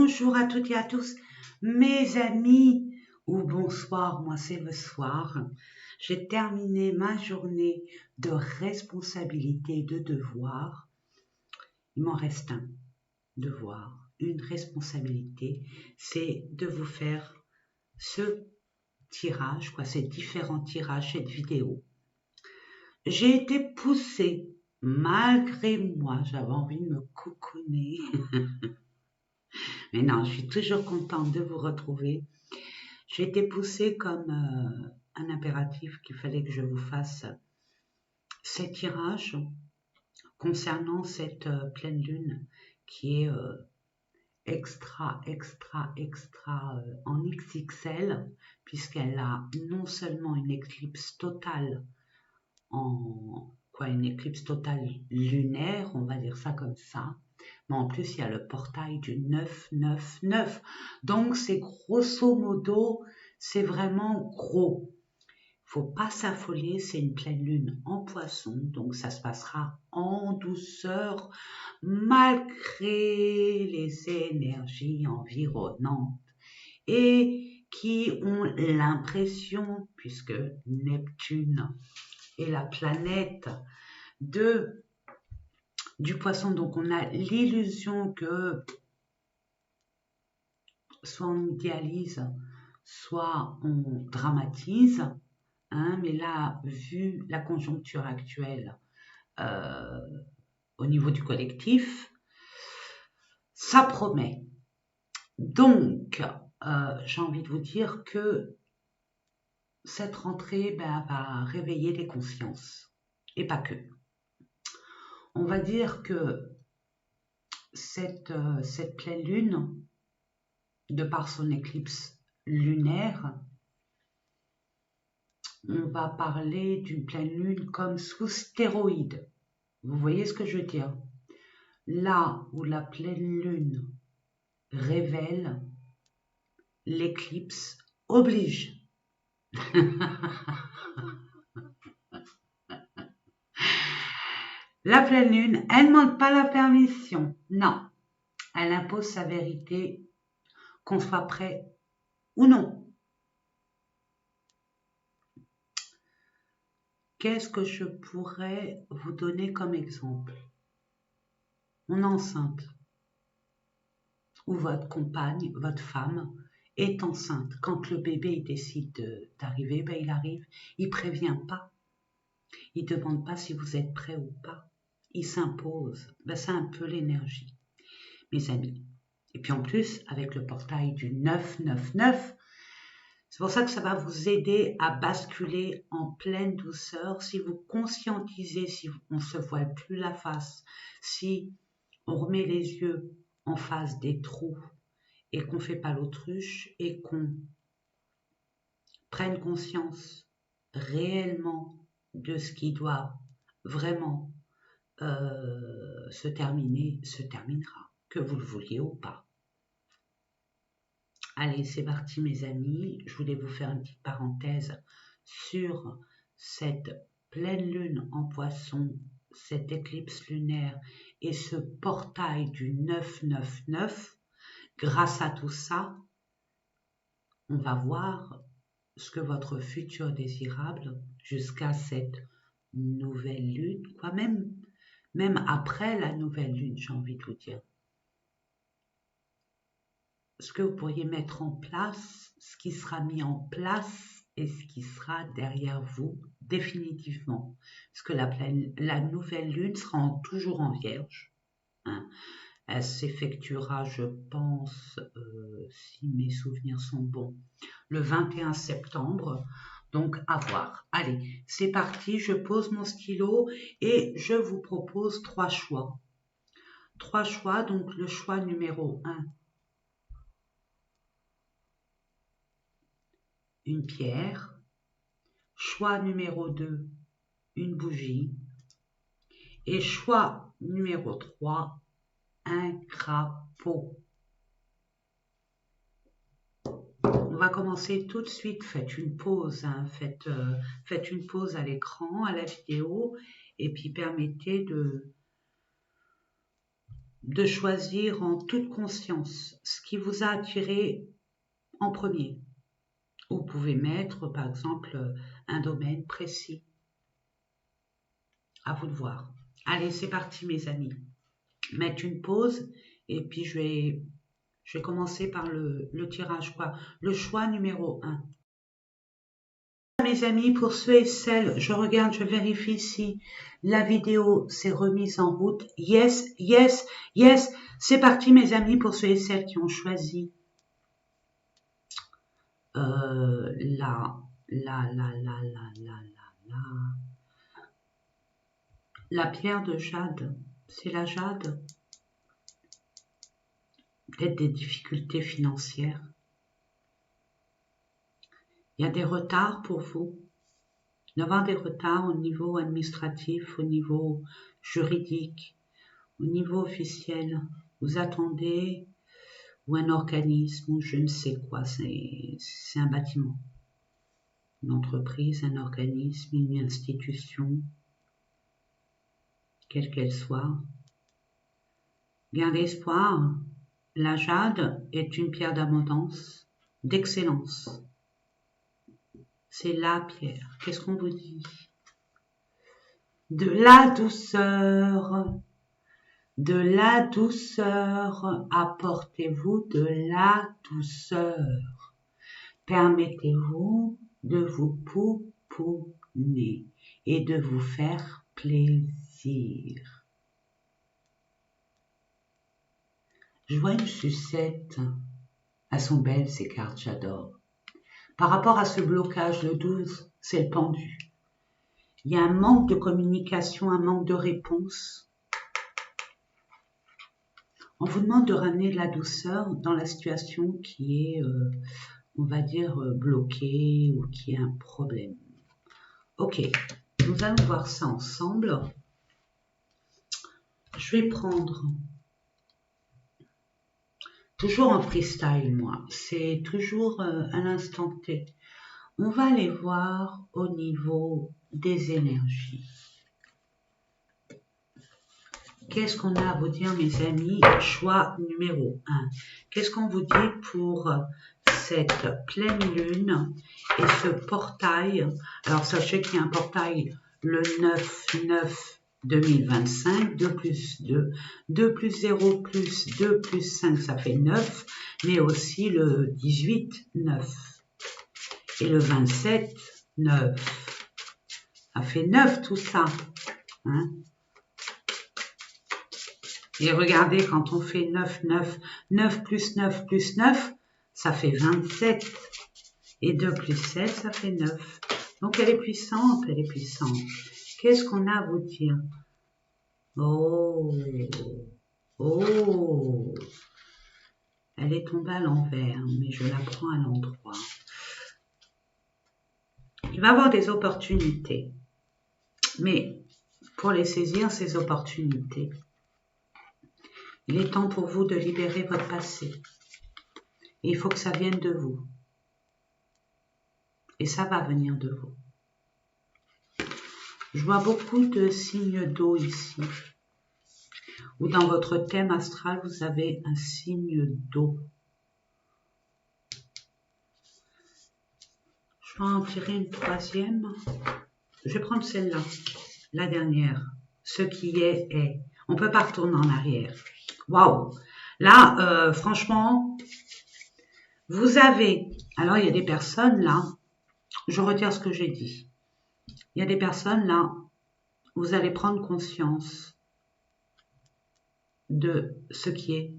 Bonjour à toutes et à tous, mes amis, ou bonsoir, moi c'est le soir. J'ai terminé ma journée de responsabilité, de devoir. Il m'en reste un devoir, une responsabilité, c'est de vous faire ce tirage, ces différents tirages, cette vidéo. J'ai été poussée, malgré moi, j'avais envie de me cocooner. Mais non, je suis toujours contente de vous retrouver. J'ai été poussée comme un impératif qu'il fallait que je vous fasse ces tirages concernant cette pleine lune qui est extra en XXL, puisqu'elle a non seulement une éclipse totale une éclipse totale lunaire, on va dire ça comme ça, mais en plus il y a le portail du 999, donc c'est grosso modo, c'est vraiment gros. Faut pas s'affoler, c'est une pleine lune en poisson, donc ça se passera en douceur malgré les énergies environnantes et qui ont l'impression, puisque Neptune est la planète du poisson, donc on a l'illusion que soit on idéalise, soit on dramatise, mais là, vu la conjoncture actuelle au niveau du collectif, ça promet. Donc, j'ai envie de vous dire que cette rentrée va réveiller les consciences, et pas que. On va dire que cette pleine lune, de par son éclipse lunaire, on va parler d'une pleine lune comme sous stéroïde. Vous voyez ce que je veux dire? Là où la pleine lune révèle, l'éclipse oblige. La pleine lune, elle ne demande pas la permission. Non, elle impose sa vérité, qu'on soit prêt ou non. Qu'est-ce que je pourrais vous donner comme exemple? On est enceinte, ou votre compagne, votre femme est enceinte. Quand le bébé décide d'arriver, il arrive, il ne prévient pas, il ne demande pas si vous êtes prêt ou pas, il s'impose. C'est un peu l'énergie, mes amis. Et puis en plus, avec le portail du 999, c'est pour ça que ça va vous aider à basculer en pleine douceur. Si vous conscientisez, si on ne se voile plus la face, si on remet les yeux en face des trous et qu'on ne fait pas l'autruche et qu'on prenne conscience réellement de ce qui doit vraiment se terminer, se terminera, que vous le vouliez ou pas. Allez, c'est parti mes amis, je voulais vous faire une petite parenthèse sur cette pleine lune en poisson, cette éclipse lunaire et ce portail du 999. Grâce à tout ça, on va voir ce que votre futur désirable, jusqu'à cette nouvelle lune, même après la nouvelle lune, j'ai envie de vous dire, ce que vous pourriez mettre en place, ce qui sera mis en place et ce qui sera derrière vous définitivement. Parce que la nouvelle lune sera toujours en vierge. Elle s'effectuera, je pense, si mes souvenirs sont bons, le 21 septembre. Donc, à voir. Allez, c'est parti, je pose mon stylo et je vous propose 3 choix. 3 choix, donc le choix numéro 1, une pierre. Choix numéro 2, une bougie. Et choix numéro 3, un crapaud. On va commencer tout de suite, faites une pause, faites une pause à l'écran, à la vidéo, et puis permettez de choisir en toute conscience ce qui vous a attiré en premier. Vous pouvez mettre, par exemple, un domaine précis. À vous de voir. Allez, c'est parti, mes amis. Mettre une pause et puis je vais commencer par le tirage, quoi. Le choix numéro 1. Mes amis, pour ceux et celles, je regarde, je vérifie si la vidéo s'est remise en route. Yes, yes, yes. C'est parti, mes amis, pour ceux et celles qui ont choisi la pierre de jade. C'est la jade. Peut-être des difficultés financières. Il y a des retards pour vous. D'avoir des retards au niveau administratif, au niveau juridique, au niveau officiel. Vous attendez ou un organisme ou je ne sais quoi. C'est un bâtiment. Une entreprise, un organisme, une institution, quelle qu'elle soit. Gardez espoir. La jade est une pierre d'abondance, d'excellence. C'est la pierre. Qu'est-ce qu'on vous dit? De la douceur. De la douceur. Apportez-vous de la douceur. Permettez-vous de vous pouponner et de vous faire plaisir. Je vois une sucette. Elles sont belles ces cartes, j'adore. Par rapport à ce blocage, le 12, c'est le pendu. Il y a un manque de communication, un manque de réponse. On vous demande de ramener de la douceur dans la situation qui est, on va dire, bloquée ou qui est un problème. Ok, nous allons voir ça ensemble. Je vais prendre, toujours en freestyle moi, c'est toujours à l'instant T. On va aller voir au niveau des énergies. Qu'est-ce qu'on a à vous dire, mes amis? Choix numéro 1. Qu'est-ce qu'on vous dit pour cette pleine lune et ce portail? Alors, sachez qu'il y a un portail le 9/9/2025, 2 plus 2, 2 plus 0 plus 2 plus 5, ça fait 9, mais aussi le 18/9 et le 27/9. Ça fait 9 tout ça. Hein? Et regardez, quand on fait 9, 9, 9 plus 9 plus 9, ça fait 27. Et 2 plus 7, ça fait 9. Donc elle est puissante, elle est puissante. Qu'est-ce qu'on a à vous dire? Oh, oh, elle est tombée à l'envers, mais je la prends à l'endroit. Il va y avoir des opportunités. Mais pour les saisir, ces opportunités, il est temps pour vous de libérer votre passé. Et il faut que ça vienne de vous. Et ça va venir de vous. Je vois beaucoup de signes d'eau ici. Ou dans votre thème astral, vous avez un signe d'eau. Je vais en tirer une troisième. Je vais prendre celle-là, la dernière. Ce qui est, est. On ne peut pas retourner en arrière. Waouh! Là, franchement, vous avez... Alors, il y a des personnes là, je retire ce que j'ai dit. Il y a des personnes là, vous allez prendre conscience de ce qui est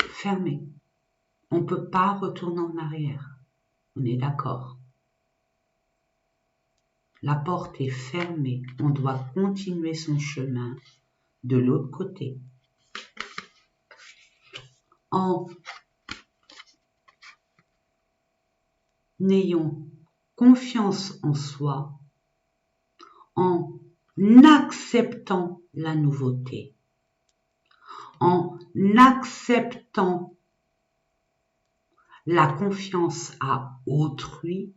fermé. On ne peut pas retourner en arrière. On est d'accord. La porte est fermée. On doit continuer son chemin de l'autre côté. En ayant confiance en soi, en acceptant la nouveauté, en acceptant la confiance à autrui,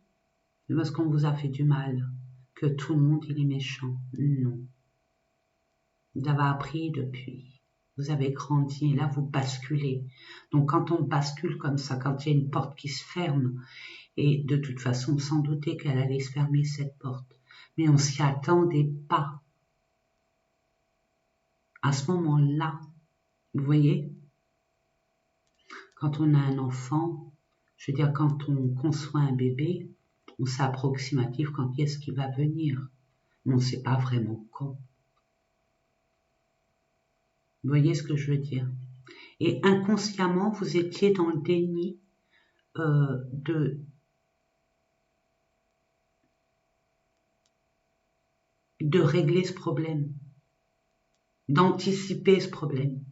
parce qu'on vous a fait du mal, que tout le monde il est méchant. Non. Vous avez appris depuis. Vous avez grandi et là vous basculez. Donc quand on bascule comme ça, quand il y a une porte qui se ferme, et de toute façon sans douter qu'elle allait se fermer cette porte, mais on s'y attendait pas à ce moment-là. Vous voyez, quand on a un enfant, je veux dire quand on conçoit un bébé, on sait approximatif quand est-ce qu'il va venir, mais on ne sait pas vraiment quand. Vous voyez ce que je veux dire? Et inconsciemment, vous étiez dans le déni de régler ce problème, d'anticiper ce problème.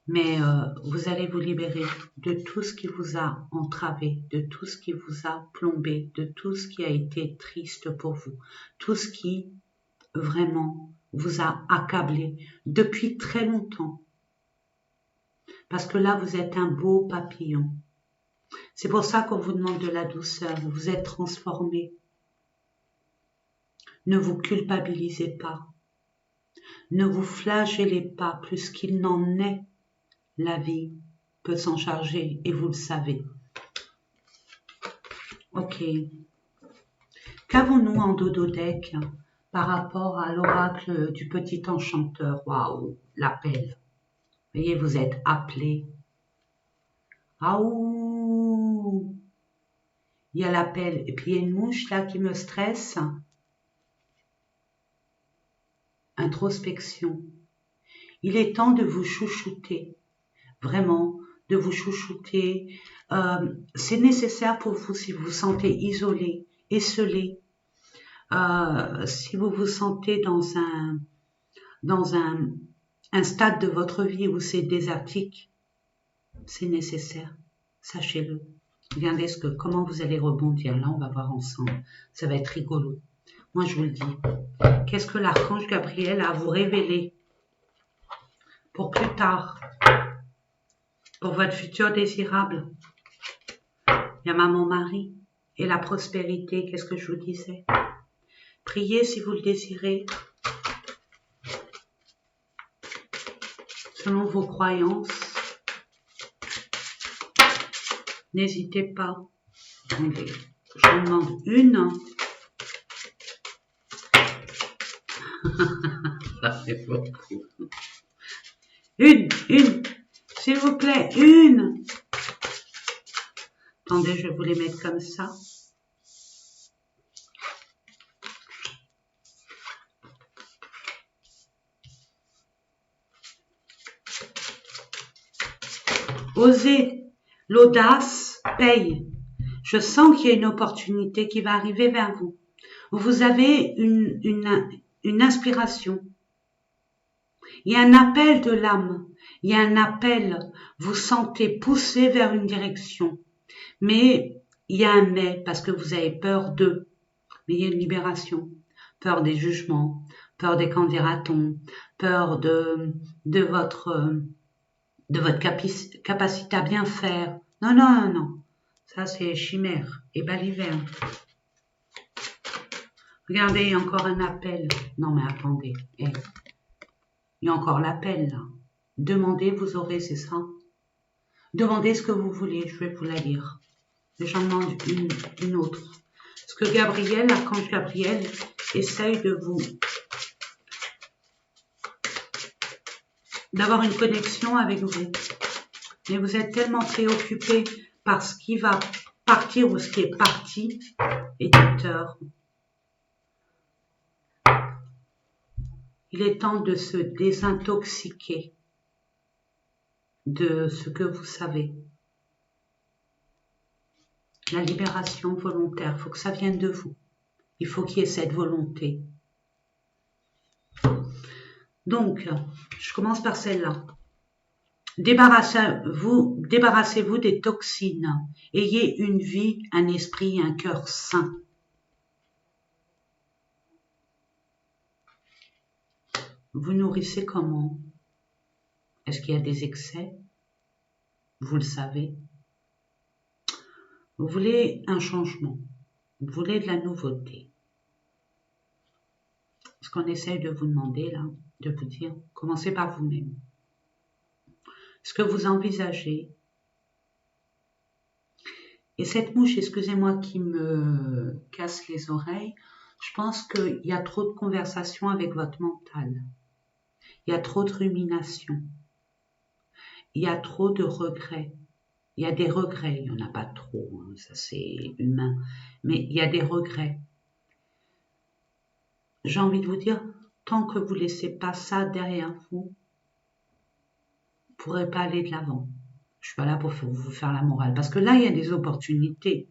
Mais vous allez vous libérer de tout ce qui vous a entravé, de tout ce qui vous a plombé, de tout ce qui a été triste pour vous, tout ce qui vraiment vous a accablé depuis très longtemps. Parce que là, vous êtes un beau papillon. C'est pour ça qu'on vous demande de la douceur, vous vous êtes transformé. Ne vous culpabilisez pas. Ne vous flagellez pas plus qu'il n'en est. La vie peut s'en charger et vous le savez. Ok. Qu'avons-nous en dododeck par rapport à l'oracle du petit enchanteur? Waouh, l'appel. Voyez, vous êtes appelé. Aouh, il y a l'appel. Et puis il y a une mouche là qui me stresse. Introspection. Il est temps de vous chouchouter. Vraiment, de vous chouchouter. C'est nécessaire pour vous si vous vous sentez isolé, esselé. Si vous vous sentez dans un stade de votre vie où c'est désertique, c'est nécessaire. Sachez-le. Regardez comment vous allez rebondir. Là, on va voir ensemble. Ça va être rigolo. Moi, je vous le dis. Qu'est-ce que l'archange Gabriel a à vous révéler pour plus tard, pour votre futur désirable? Il y a maman Marie et la prospérité. Qu'est-ce que je vous disais? Priez si vous le désirez, selon vos croyances. N'hésitez pas. Attendez, je vous demande une. Ça fait beaucoup. Une, s'il vous plaît, une. Attendez, je vais vous les mettre comme ça. Osez, l'audace paye. Je sens qu'il y a une opportunité qui va arriver vers vous. Vous avez une inspiration. Il y a un appel de l'âme. Il y a un appel. Vous sentez pousser vers une direction. Mais il y a un mais parce que vous avez peur d'eux. Mais il y a une libération. Peur des jugements, peur des qu'en dira-t-on, peur de votre capacité à bien faire. Non, non, non, non. Ça, c'est chimère et baliverne. Regardez, il y a encore un appel. Non, mais attendez. Il y a encore l'appel, là. Demandez, vous aurez, c'est ça. Demandez ce que vous voulez, je vais vous la lire. J'en demande une autre. Parce que Gabriel, l'archange Gabriel, essaye d'avoir une connexion avec vous. Mais vous êtes tellement préoccupé par ce qui va partir ou ce qui est parti, éditeur. Il est temps de se désintoxiquer de ce que vous savez. La libération volontaire, il faut que ça vienne de vous. Il faut qu'il y ait cette volonté. Donc, je commence par celle-là. Débarrassez-vous des toxines. Ayez une vie, un esprit, un cœur sain. Vous nourrissez comment? Est-ce qu'il y a des excès? Vous le savez. Vous voulez un changement. Vous voulez de la nouveauté. ce qu'on essaye de vous demander là, de vous dire, commencez par vous-même. Ce que vous envisagez. Et cette mouche, excusez-moi, qui me casse les oreilles, je pense qu'il y a trop de conversations avec votre mental. Il y a trop de rumination. Il y a trop de regrets. Il y a des regrets, il n'y en a pas trop, hein, ça c'est humain, mais il y a des regrets. J'ai envie de vous dire, tant que vous ne laissez pas ça derrière vous, vous ne pourrez pas aller de l'avant. Je ne suis pas là pour vous faire la morale, parce que là, il y a des opportunités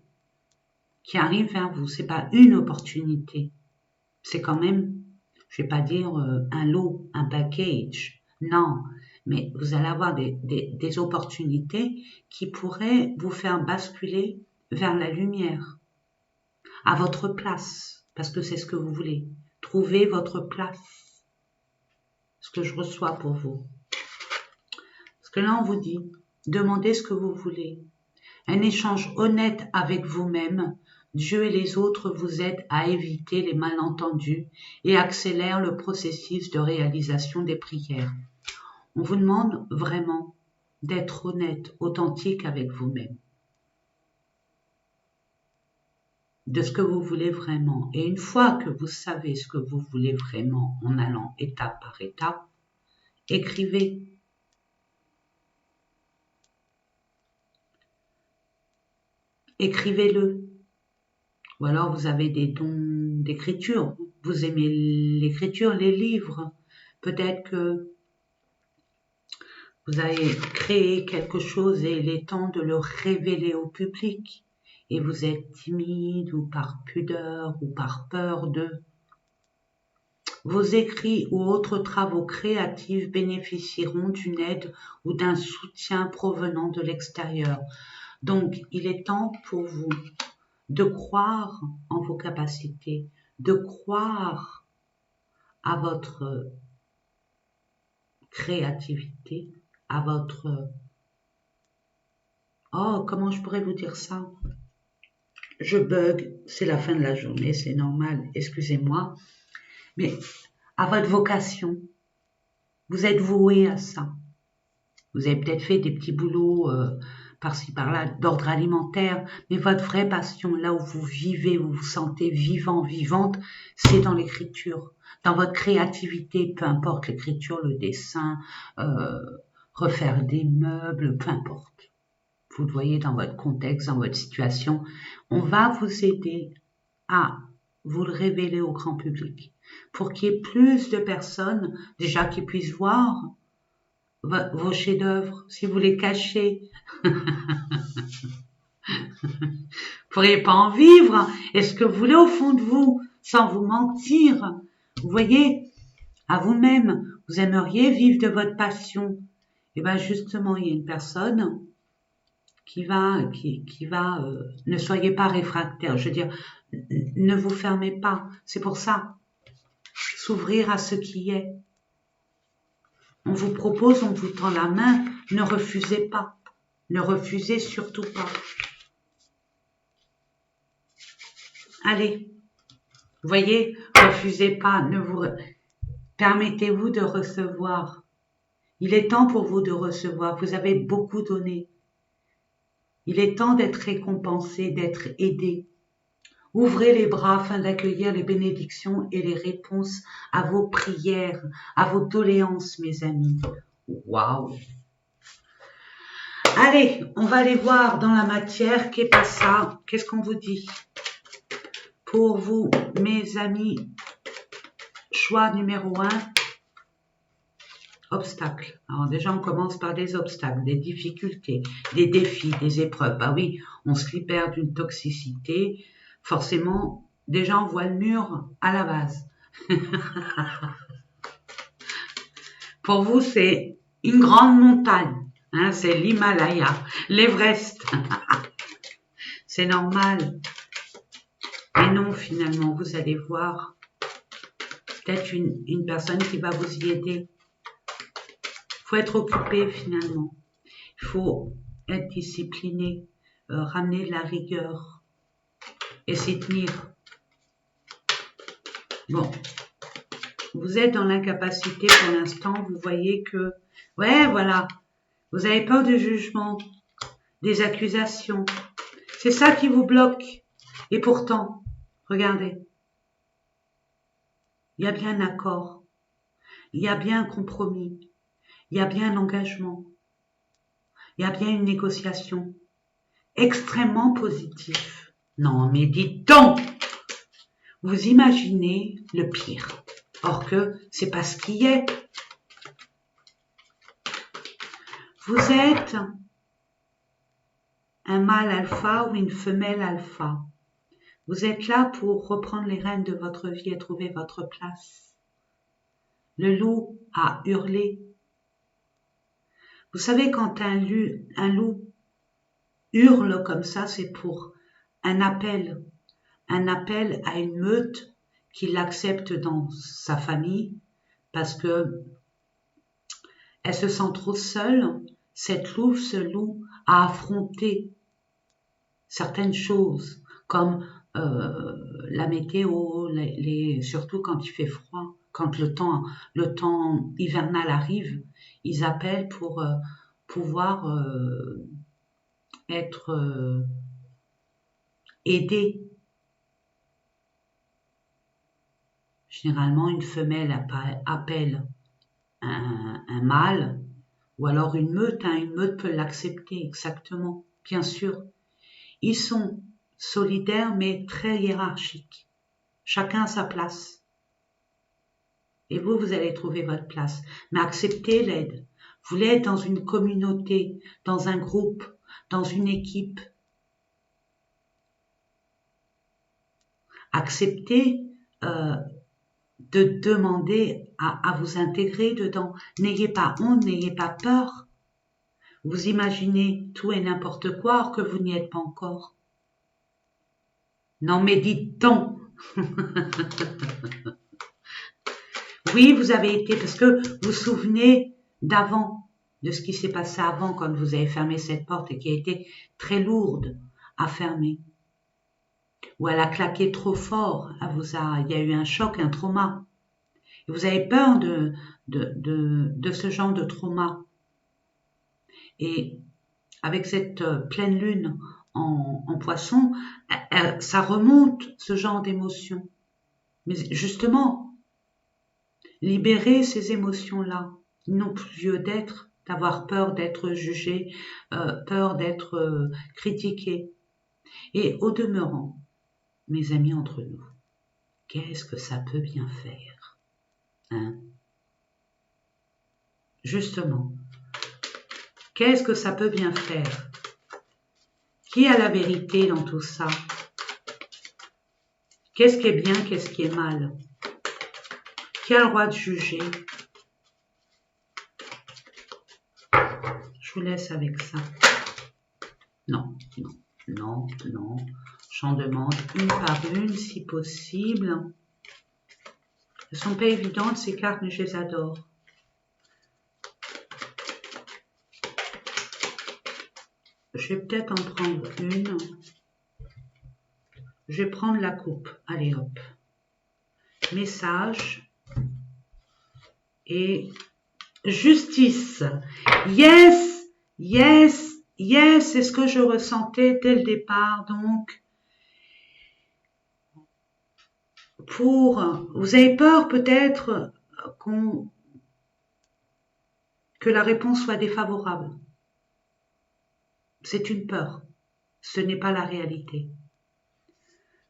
qui arrivent vers vous. Ce n'est pas une opportunité, c'est quand même, je ne vais pas dire un lot, un package, non, mais vous allez avoir des opportunités qui pourraient vous faire basculer vers la lumière, à votre place, parce que c'est ce que vous voulez. Trouvez votre place, ce que je reçois pour vous. Parce que là, on vous dit, demandez ce que vous voulez. Un échange honnête avec vous-même, Dieu et les autres vous aident à éviter les malentendus et accélèrent le processus de réalisation des prières. On vous demande vraiment d'être honnête, authentique avec vous-même, de ce que vous voulez vraiment. Et une fois que vous savez ce que vous voulez vraiment en allant étape par étape, écrivez. Écrivez-le. Ou alors vous avez des dons d'écriture. Vous aimez l'écriture, les livres. Peut-être que vous avez créé quelque chose et il est temps de le révéler au public. Et vous êtes timide ou par pudeur ou par peur de. Vos écrits ou autres travaux créatifs bénéficieront d'une aide ou d'un soutien provenant de l'extérieur. Donc, il est temps pour vous de croire en vos capacités, de croire à votre créativité, à votre... Oh, comment je pourrais vous dire ça? Je bug, c'est la fin de la journée, c'est normal, excusez-moi. Mais à votre vocation, vous êtes voué à ça. Vous avez peut-être fait des petits boulots par-ci par-là d'ordre alimentaire, mais votre vraie passion, là où vous vivez, où vous vous sentez vivant, vivante, c'est dans l'écriture, dans votre créativité, peu importe l'écriture, le dessin, refaire des meubles, peu importe. Vous le voyez dans votre contexte, dans votre situation. On va vous aider à vous le révéler au grand public pour qu'il y ait plus de personnes déjà qui puissent voir vos chefs-d'œuvre, si vous les cachez. Vous pourriez pas en vivre. Est-ce que vous voulez au fond de vous, sans vous mentir? Vous voyez, à vous-même, vous aimeriez vivre de votre passion. Et bien justement, il y a une personne qui va, ne soyez pas réfractaire. Je veux dire, ne vous fermez pas. C'est pour ça, s'ouvrir à ce qui est. On vous propose, on vous tend la main, ne refusez pas. Ne refusez surtout pas. Allez, voyez, refusez pas, permettez-vous de recevoir. Il est temps pour vous de recevoir, vous avez beaucoup donné. Il est temps d'être récompensé, d'être aidé. Ouvrez les bras afin d'accueillir les bénédictions et les réponses à vos prières, à vos doléances, mes amis. Waouh! Allez, on va aller voir dans la matière, qu'est pas ça? Qu'est-ce qu'on vous dit? Pour vous, mes amis, choix numéro 1, obstacles. Alors déjà, on commence par des obstacles, des difficultés, des défis, des épreuves. Bah oui, on se libère d'une toxicité. Forcément, déjà, on voit le mur à la base. Pour vous, c'est une grande montagne. Hein, c'est l'Himalaya, l'Everest. C'est normal. Mais non, finalement, vous allez voir peut-être une personne qui va vous y aider. Il faut être occupé, finalement. Il faut être discipliné, ramener de la rigueur et s'y tenir. Bon, vous êtes dans l'incapacité pour l'instant, vous voyez que, ouais, voilà, vous avez peur du jugement, des accusations. C'est ça qui vous bloque. Et pourtant, regardez, il y a bien un accord, il y a bien un compromis, il y a bien un engagement, il y a bien une négociation extrêmement positive. Non, mais dites donc, vous imaginez le pire. Or que c'est pas ce qui est. Vous êtes un mâle alpha ou une femelle alpha. Vous êtes là pour reprendre les rênes de votre vie et trouver votre place. Le loup a hurlé. Vous savez, quand un loup hurle comme ça, c'est pour un appel à une meute qui l'accepte dans sa famille parce que elle se sent trop seule. Ce loup a affronté certaines choses comme la météo, surtout quand il fait froid, quand le temps hivernal arrive, ils appellent pour pouvoir être aidés. Généralement, une femelle appelle un mâle, ou alors une meute. Une meute peut l'accepter, exactement, bien sûr. Ils sont solidaires, mais très hiérarchiques. Chacun a sa place. Et vous allez trouver votre place. Mais acceptez l'aide. Vous voulez être dans une communauté, dans un groupe, dans une équipe. Acceptez de demander à vous intégrer dedans. N'ayez pas honte, n'ayez pas peur. Vous imaginez tout et n'importe quoi alors que vous n'y êtes pas encore. Non mais dites donc. Oui, vous avez été, parce que vous vous souvenez d'avant, de ce qui s'est passé avant quand vous avez fermé cette porte et qui a été très lourde à fermer. Ou elle a claqué trop fort, il y a eu un choc, un trauma. Et vous avez peur de ce genre de trauma. Et avec cette pleine lune en poisson, ça remonte ce genre d'émotion. Mais justement, libérer ces émotions-là, ils n'ont plus lieu d'être, d'avoir peur d'être jugé, peur d'être critiqué. Et au demeurant, mes amis entre nous, qu'est-ce que ça peut bien faire, hein? Justement, qu'est-ce que ça peut bien faire? Qui a la vérité dans tout ça? Qu'est-ce qui est bien, qu'est-ce qui est mal? Qui a le droit de juger? Je vous laisse avec ça. Non, non, non, non. J'en demande une par une si possible. Elles ne sont pas évidentes ces cartes, mais je les adore. Je vais peut-être en prendre une. Je vais prendre la coupe. Allez hop. Message. Et justice. Yes, yes, yes, c'est ce que je ressentais dès le départ. Donc, vous avez peur peut-être que la réponse soit défavorable. C'est une peur. Ce n'est pas la réalité.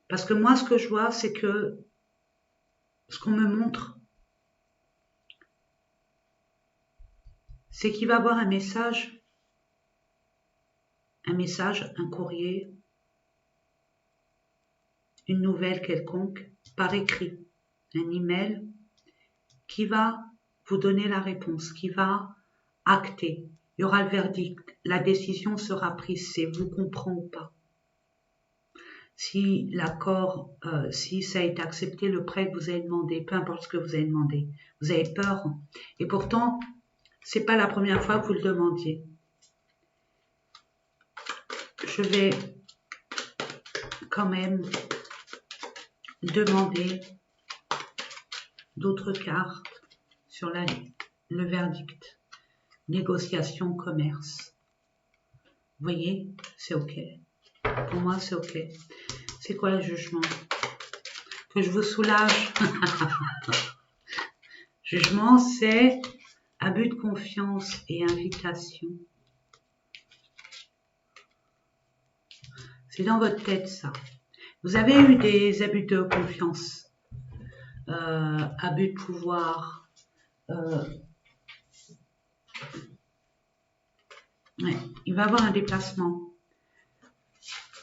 Parce que moi, ce que je vois, c'est que ce qu'on me montre, c'est qu'il va y avoir un message, un courrier, une nouvelle quelconque, par écrit, un email, qui va vous donner la réponse, qui va acter. Il y aura le verdict, la décision sera prise, c'est vous comprend ou pas. Si l'accord, si ça a été accepté, le prêt que vous avez demandé, peu importe ce que vous avez demandé, vous avez peur. Et pourtant, c'est pas la première fois que vous le demandiez. Je vais quand même demander d'autres cartes sur le verdict. Négociation, commerce. Vous voyez, c'est ok. Pour moi, c'est ok. C'est quoi le jugement? Que je vous soulage. Jugement, c'est abus de confiance et invitation. C'est dans votre tête, ça. Vous avez eu des abus de confiance, abus de pouvoir. Ouais, il va y avoir un déplacement.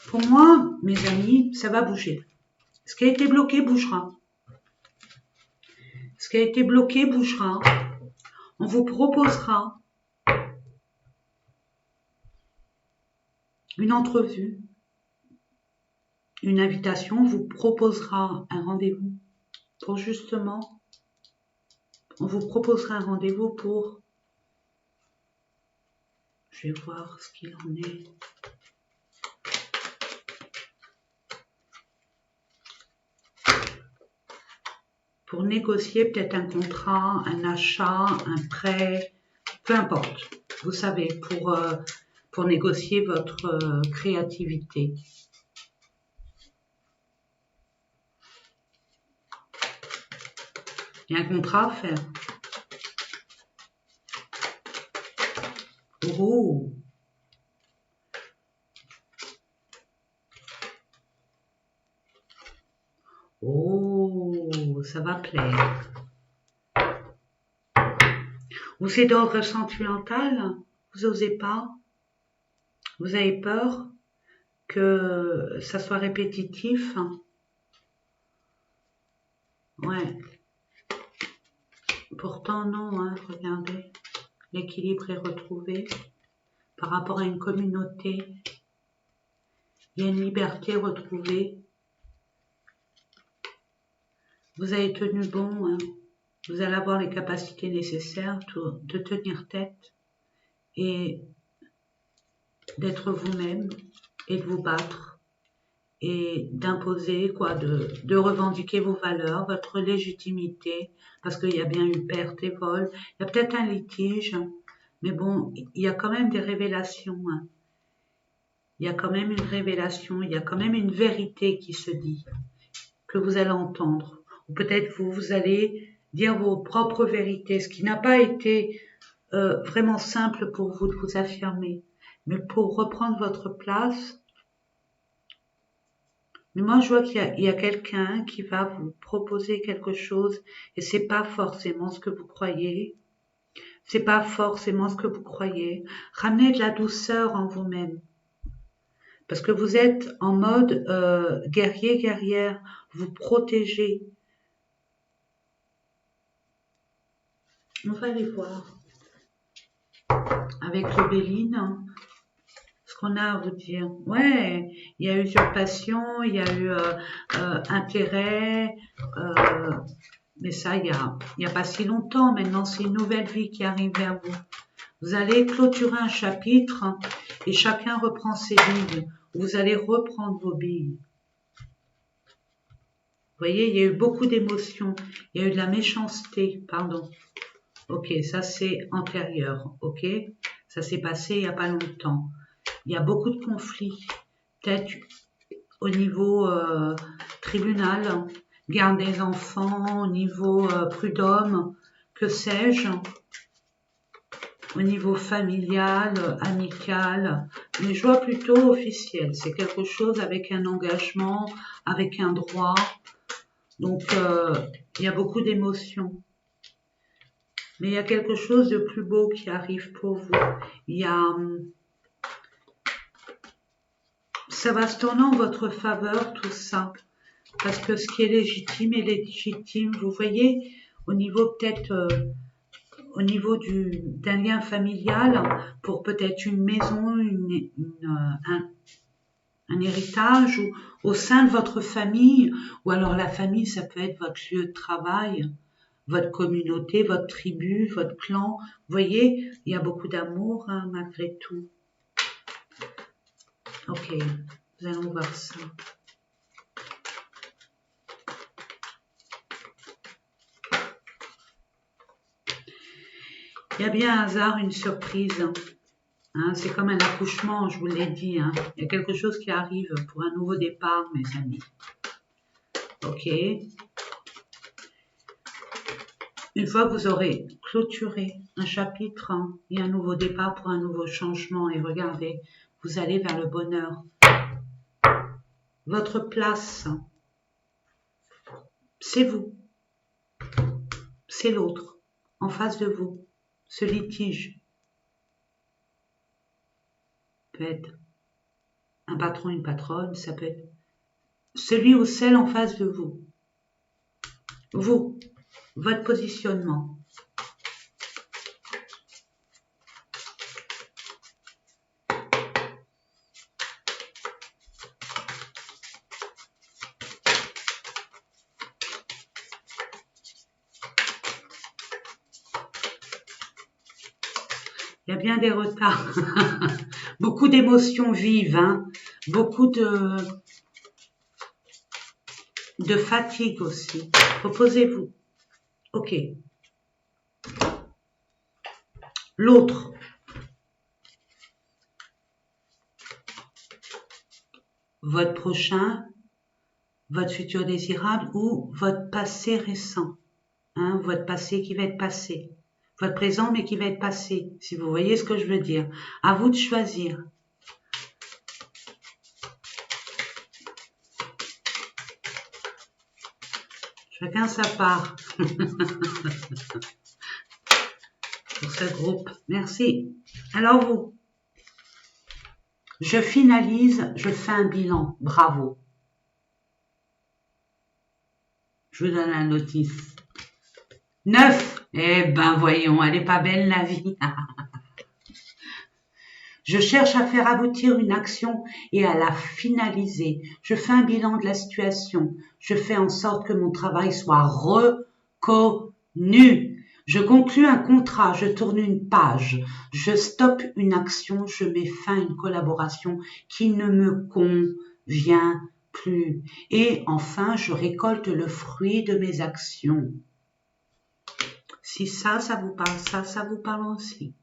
Pour moi, mes amis, ça va bouger. Ce qui a été bloqué bougera. Ce qui a été bloqué bougera. On vous proposera une entrevue, une invitation, on vous proposera un rendez-vous pour justement, on vous proposera un rendez-vous pour, je vais voir ce qu'il en est. Pour négocier peut-être un contrat, un achat, un prêt, peu importe. Vous savez, pour négocier votre créativité. Il y a un contrat à faire. Oh! Oh, ça va plaire. Ou c'est d'ordre sentimental, vous n'osez pas, vous avez peur que ça soit répétitif. Ouais. Pourtant non, hein, regardez. L'équilibre est retrouvé par rapport à une communauté. Il y a une liberté retrouvée. Vous avez tenu bon, hein. Vous allez avoir les capacités nécessaires de tenir tête et d'être vous-même et de vous battre et d'imposer, quoi, de revendiquer vos valeurs, votre légitimité, parce qu'il y a bien eu perte et vol. Il y a peut-être un litige, mais bon, il y a quand même des révélations. Hein. Il y a quand même une révélation, il y a quand même une vérité qui se dit, que vous allez entendre. Ou peut-être vous allez dire vos propres vérités, ce qui n'a pas été vraiment simple pour vous de vous affirmer. Mais pour reprendre votre place, mais moi je vois qu'il y a quelqu'un qui va vous proposer quelque chose et c'est pas forcément ce que vous croyez. C'est pas forcément ce que vous croyez. Ramenez de la douceur en vous-même. Parce que vous êtes en mode guerrier, guerrière, vous protégez. On va aller voir avec le Béline ce qu'on a à vous dire. Ouais, il y a usurpation, il y a eu intérêt, mais ça, il y a pas si longtemps. Maintenant, c'est une nouvelle vie qui arrive vers vous. Vous allez clôturer un chapitre et chacun reprend ses billes. Vous allez reprendre vos billes. Vous voyez, il y a eu beaucoup d'émotions. Il y a eu de la méchanceté, pardon. Ok, ça c'est antérieur, ok? Ça s'est passé il n'y a pas longtemps. Il y a beaucoup de conflits, peut-être au niveau tribunal, garde des enfants, au niveau prud'homme, que sais-je, au niveau familial, amical, mais je vois plutôt officiel. C'est quelque chose avec un engagement, avec un droit. Donc, il y a beaucoup d'émotions. Mais il y a quelque chose de plus beau qui arrive pour vous. Il y a... Ça va se tourner en votre faveur, tout ça. Parce que ce qui est légitime est légitime. Vous voyez, au niveau peut-être... au niveau d'un lien familial, pour peut-être une maison, un héritage, ou au sein de votre famille, ou alors la famille, ça peut être votre lieu de travail, votre communauté, votre tribu, votre clan. Vous voyez, il y a beaucoup d'amour hein, malgré tout. Ok, nous allons voir ça. Il y a bien un hasard, une surprise. Hein, c'est comme un accouchement, je vous l'ai dit. Hein. Il y a quelque chose qui arrive pour un nouveau départ, mes amis. Ok. Une fois que vous aurez clôturé un chapitre, hein, il y a un nouveau départ pour un nouveau changement. Et regardez, vous allez vers le bonheur. Votre place, c'est vous. C'est l'autre, en face de vous. Ce litige peut être un patron, une patronne, ça peut être celui ou celle en face de vous. Vous, votre positionnement. Il y a bien des retards. Beaucoup d'émotions vives, hein. Beaucoup de fatigue aussi. Reposez-vous. Ok. L'autre. Votre prochain, votre futur désirable ou votre passé récent. Hein, votre passé qui va être passé. Votre présent mais qui va être passé. Si vous voyez ce que je veux dire. À vous de choisir. Chacun sa part. Pour ce groupe. Merci. Alors vous. Je finalise, je fais un bilan. Bravo. Je vous donne un notice. 9. Eh ben voyons, elle est pas belle la vie. Je cherche à faire aboutir une action et à la finaliser. Je fais un bilan de la situation. Je fais en sorte que mon travail soit reconnu. Je conclus un contrat, je tourne une page, je stoppe une action, je mets fin à une collaboration qui ne me convient plus. Et enfin, je récolte le fruit de mes actions. Si ça vous parle, ça vous parle aussi.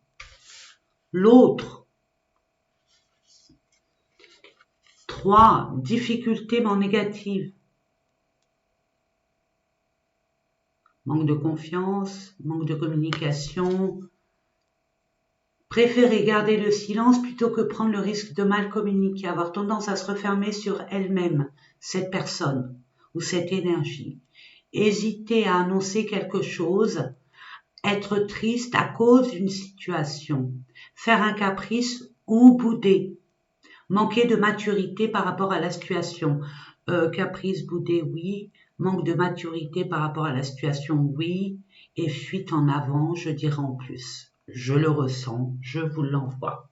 L'autre. 3. Difficultés négatives. Manque de confiance, manque de communication. Préférer garder le silence plutôt que prendre le risque de mal communiquer, avoir tendance à se refermer sur elle-même, cette personne ou cette énergie. Hésiter à annoncer quelque chose, être triste à cause d'une situation, faire un caprice ou bouder. Manquer de maturité par rapport à la situation. Caprice, bouder, oui. Manque de maturité par rapport à la situation, oui. Et fuite en avant, je dirais en plus. Je le ressens, je vous l'envoie.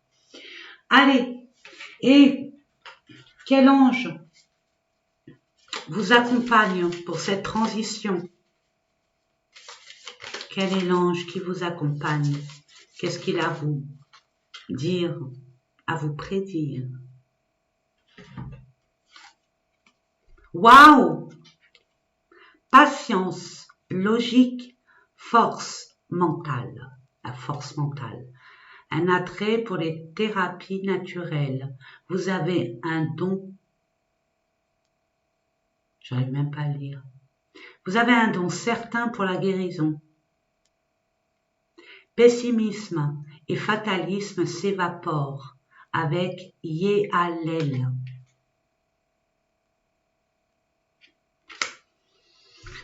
Allez, et quel ange vous accompagne pour cette transition? Quel est l'ange qui vous accompagne? Qu'est-ce qu'il a à vous dire, à vous prédire? Waouh! Patience, logique, force mentale. La force mentale. Un attrait pour les thérapies naturelles. Vous avez un don. J'arrive même pas à lire. Vous avez un don certain pour la guérison. Pessimisme et fatalisme s'évaporent avec Yéhalel.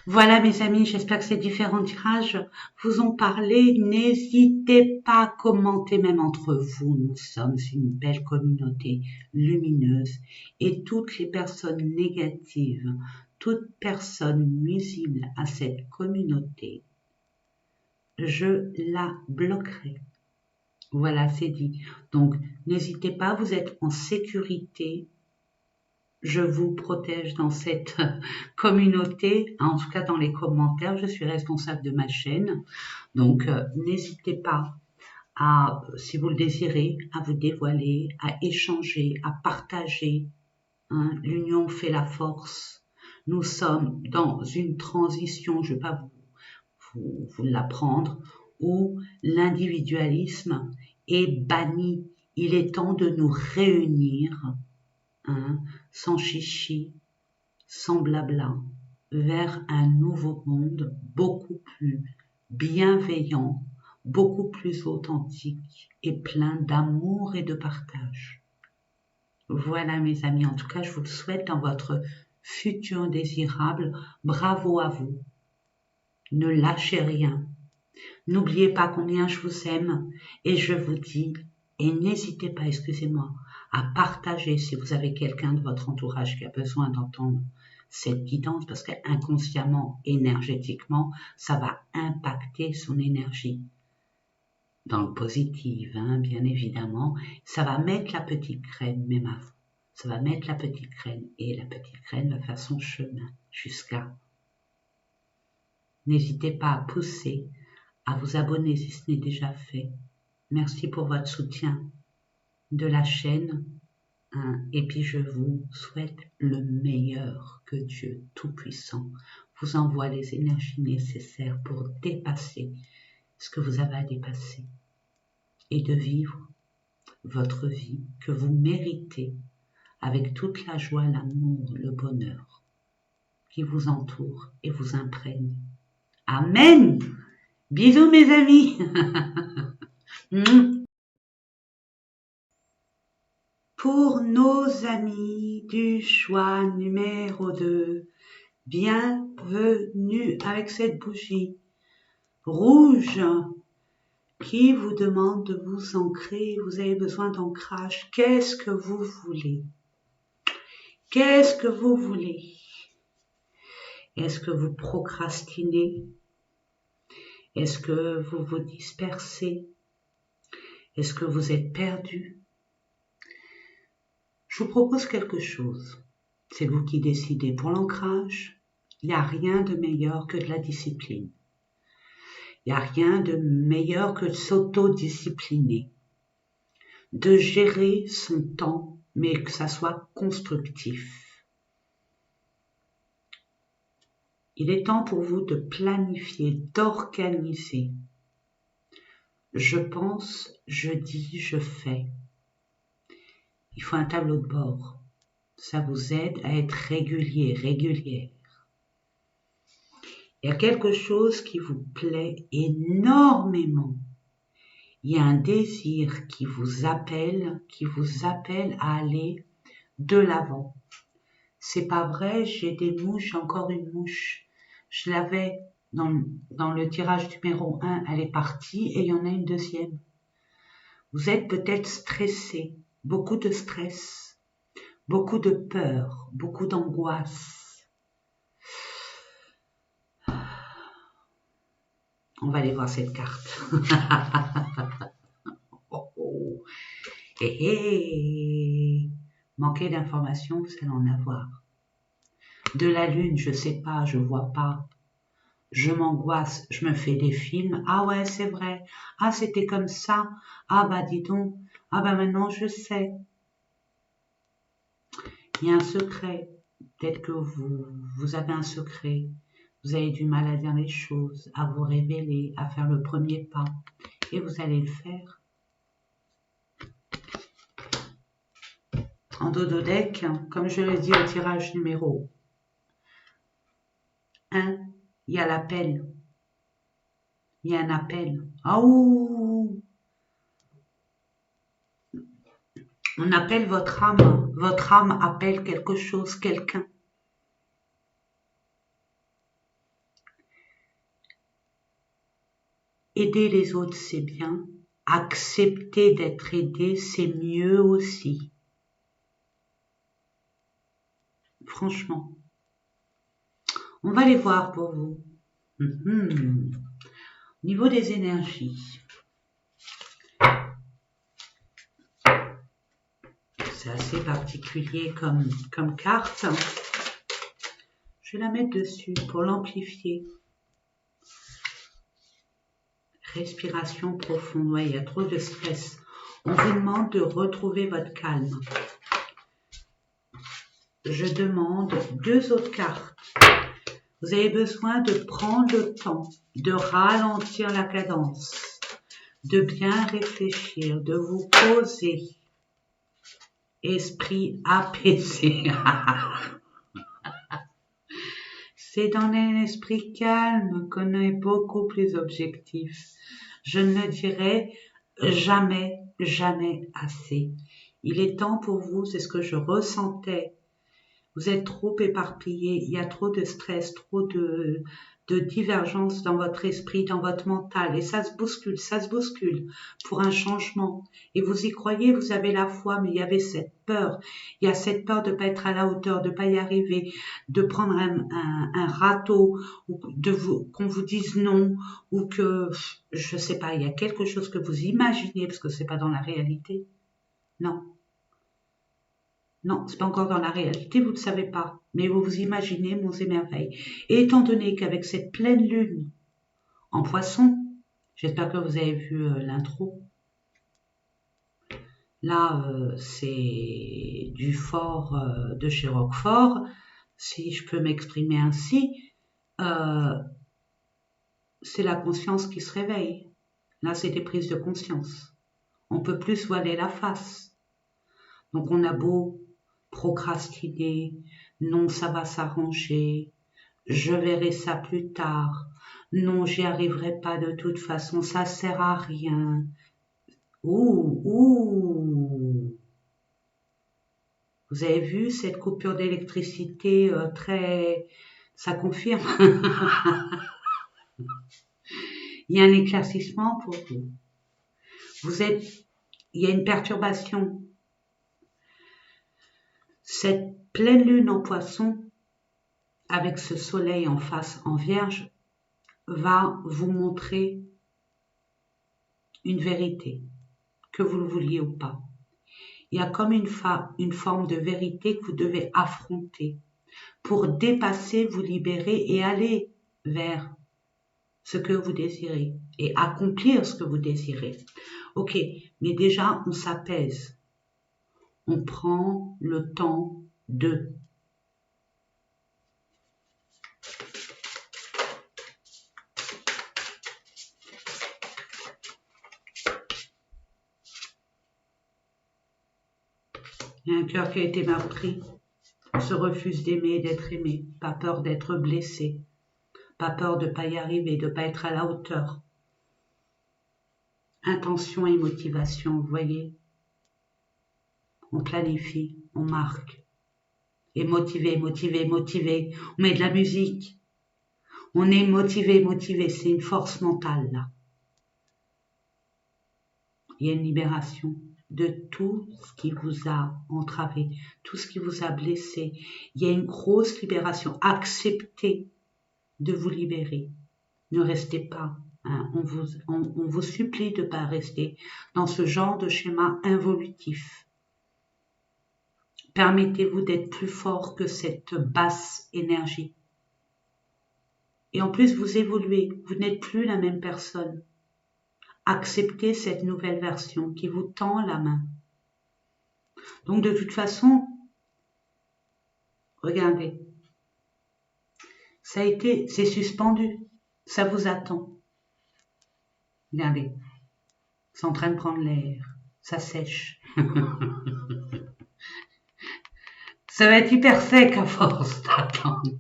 Voilà mes amis, j'espère que ces différents tirages vous ont parlé. N'hésitez pas à commenter même entre vous. Nous sommes une belle communauté lumineuse et toutes les personnes négatives, toute personne nuisible à cette communauté, je la bloquerai. Voilà, c'est dit. Donc, n'hésitez pas, vous êtes en sécurité. Je vous protège dans cette communauté, en tout cas dans les commentaires, je suis responsable de ma chaîne. Donc, n'hésitez pas à, si vous le désirez, à vous dévoiler, à échanger, à partager. Hein. L'union fait la force. Nous sommes dans une transition, je ne vais pas vous l'apprendre. où l'individualisme est banni. Il est temps de nous réunir, hein, sans chichi, sans blabla, vers un nouveau monde beaucoup plus bienveillant, beaucoup plus authentique et plein d'amour et de partage. Voilà mes amis, en tout cas je vous le souhaite dans votre futur désirable. Bravo à vous. Ne lâchez rien. N'oubliez pas combien je vous aime et je vous dis, et n'hésitez pas, excusez-moi, à partager si vous avez quelqu'un de votre entourage qui a besoin d'entendre cette guidance, parce qu'inconsciemment, énergétiquement, ça va impacter son énergie. Dans le positif, hein, bien évidemment, ça va mettre la petite graine, même à vous. Ça va mettre la petite graine et la petite graine va faire son chemin jusqu'à. N'hésitez pas à pousser, à vous abonner si ce n'est déjà fait. Merci pour votre soutien de la chaîne. Hein, et puis je vous souhaite le meilleur, que Dieu Tout-Puissant vous envoie les énergies nécessaires pour dépasser ce que vous avez à dépasser et de vivre votre vie que vous méritez avec toute la joie, l'amour, le bonheur qui vous entoure et vous imprègne. Amen. Bisous mes amis. Pour nos amis du choix numéro 2, bienvenue avec cette bougie rouge qui vous demande de vous ancrer. Vous avez besoin d'ancrage. Qu'est-ce que vous voulez? Qu'est-ce que vous voulez? Est-ce que vous procrastinez? Est-ce que vous vous dispersez? Est-ce que vous êtes perdu? Je vous propose quelque chose. C'est vous qui décidez. Pour l'ancrage, il n'y a rien de meilleur que de la discipline. Il n'y a rien de meilleur que de s'autodiscipliner. De gérer son temps, mais que ça soit constructif. Il est temps pour vous de planifier, d'organiser. Je pense, je dis, je fais. Il faut un tableau de bord. Ça vous aide à être régulier, régulière. Il y a quelque chose qui vous plaît énormément. Il y a un désir qui vous appelle à aller de l'avant. C'est pas vrai, j'ai des mouches, encore une mouche. Je l'avais dans le tirage numéro 1, elle est partie et il y en a une deuxième. Vous êtes peut-être stressé, beaucoup de stress, beaucoup de peur, beaucoup d'angoisse. On va aller voir cette carte. Oh, oh. Manquer d'informations, vous allez en avoir. De la lune, je sais pas, je vois pas. Je m'angoisse, je me fais des films. Ah ouais, c'est vrai. Ah, c'était comme ça. Ah bah dis donc. Ah bah maintenant je sais. Il y a un secret. Peut-être que vous avez un secret. Vous avez du mal à dire les choses, à vous révéler, à faire le premier pas. Et vous allez le faire. En dodo deck, comme je le dis au tirage numéro 1, il y a l'appel. Il y a un appel. Oh! On appelle votre âme. Votre âme appelle quelque chose, quelqu'un. Aider les autres, c'est bien. Accepter d'être aidé, c'est mieux aussi. Franchement. On va les voir pour vous. Au niveau des énergies. C'est assez particulier comme carte. Je vais la mettre dessus pour l'amplifier. Respiration profonde. Ouais, il y a trop de stress. On vous demande de retrouver votre calme. Je demande 2 autres cartes Vous avez besoin de prendre le temps, de ralentir la cadence, de bien réfléchir, de vous poser. Esprit apaisé. C'est dans un esprit calme qu'on est beaucoup plus objectif. Je ne le dirai jamais, jamais assez. Il est temps pour vous, c'est ce que je ressentais. Vous êtes trop éparpillés, il y a trop de stress, trop de divergence dans votre esprit, dans votre mental, et ça se bouscule pour un changement. Et vous y croyez, vous avez la foi, mais il y avait cette peur. Il y a cette peur de ne pas être à la hauteur, de ne pas y arriver, de prendre un râteau, ou qu'on vous dise non, ou que, je sais pas, il y a quelque chose que vous imaginez, parce que c'est pas dans la réalité. Non. Non, c'est pas encore dans la réalité, vous ne le savez pas, mais vous vous imaginez monts et merveilles. Et étant donné qu'avec cette pleine lune en poisson, j'espère que vous avez vu l'intro, là c'est du fort de chez Roquefort, si je peux m'exprimer ainsi, c'est la conscience qui se réveille. Là c'est des prises de conscience. On peut plus se voiler la face. Donc on a beau procrastiner, non ça va s'arranger, je verrai ça plus tard, non j'y arriverai pas de toute façon, ça sert à rien. Ouh. Vous avez vu cette coupure d'électricité très... Ça confirme. Il y a un éclaircissement pour vous. Il y a une perturbation. Cette pleine lune en poisson, avec ce soleil en face en vierge, va vous montrer une vérité, que vous le vouliez ou pas. Il y a comme une forme de vérité que vous devez affronter pour dépasser, vous libérer et aller vers ce que vous désirez et accomplir ce que vous désirez. Ok, mais déjà on s'apaise, on prend le temps de... Il y a un cœur qui a été meurtri, se refuse d'aimer et d'être aimé, pas peur d'être blessé, pas peur de ne pas y arriver, de ne pas être à la hauteur. Intention et motivation, vous voyez. On planifie, on marque. Et motivé. On met de la musique. On est motivé. C'est une force mentale, là. Il y a une libération de tout ce qui vous a entravé, tout ce qui vous a blessé. Il y a une grosse libération. Acceptez de vous libérer. Ne restez pas. Hein, on vous supplie de ne pas rester dans ce genre de schéma involutif. Permettez-vous d'être plus fort que cette basse énergie. Et en plus, vous évoluez. Vous n'êtes plus la même personne. Acceptez cette nouvelle version qui vous tend la main. Donc, de toute façon, regardez. C'est suspendu. Ça vous attend. Regardez. C'est en train de prendre l'air. Ça sèche. Ça va être hyper sec à force d'attendre.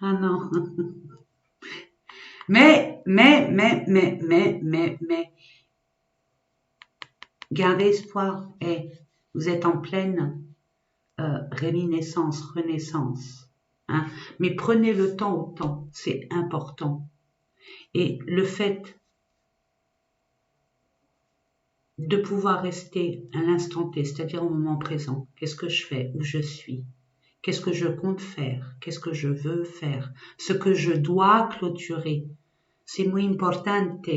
Ah non. Mais, gardez espoir. Vous êtes en pleine renaissance. Hein. Mais prenez le temps au temps, c'est important. Et le fait de pouvoir rester à l'instant T, c'est-à-dire au moment présent, qu'est-ce que je fais, où je suis, qu'est-ce que je compte faire, qu'est-ce que je veux faire, ce que je dois clôturer, c'est muy importante.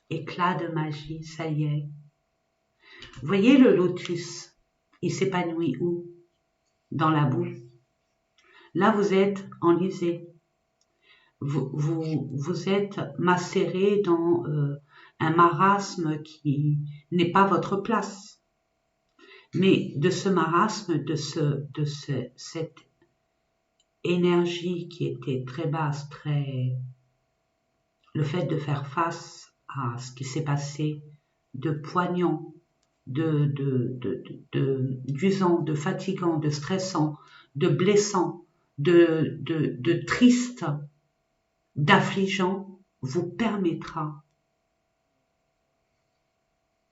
Éclat de magie, ça y est. Vous voyez le lotus, il s'épanouit où? Dans la boue. Là, vous êtes enlisé. Vous êtes macéré dans un marasme qui n'est pas votre place. Mais de ce marasme, cette énergie qui était très basse, le fait de faire face à ce qui s'est passé de poignant, d'usant, de fatigant, de stressant, de blessant, de triste, d'affligeant, vous permettra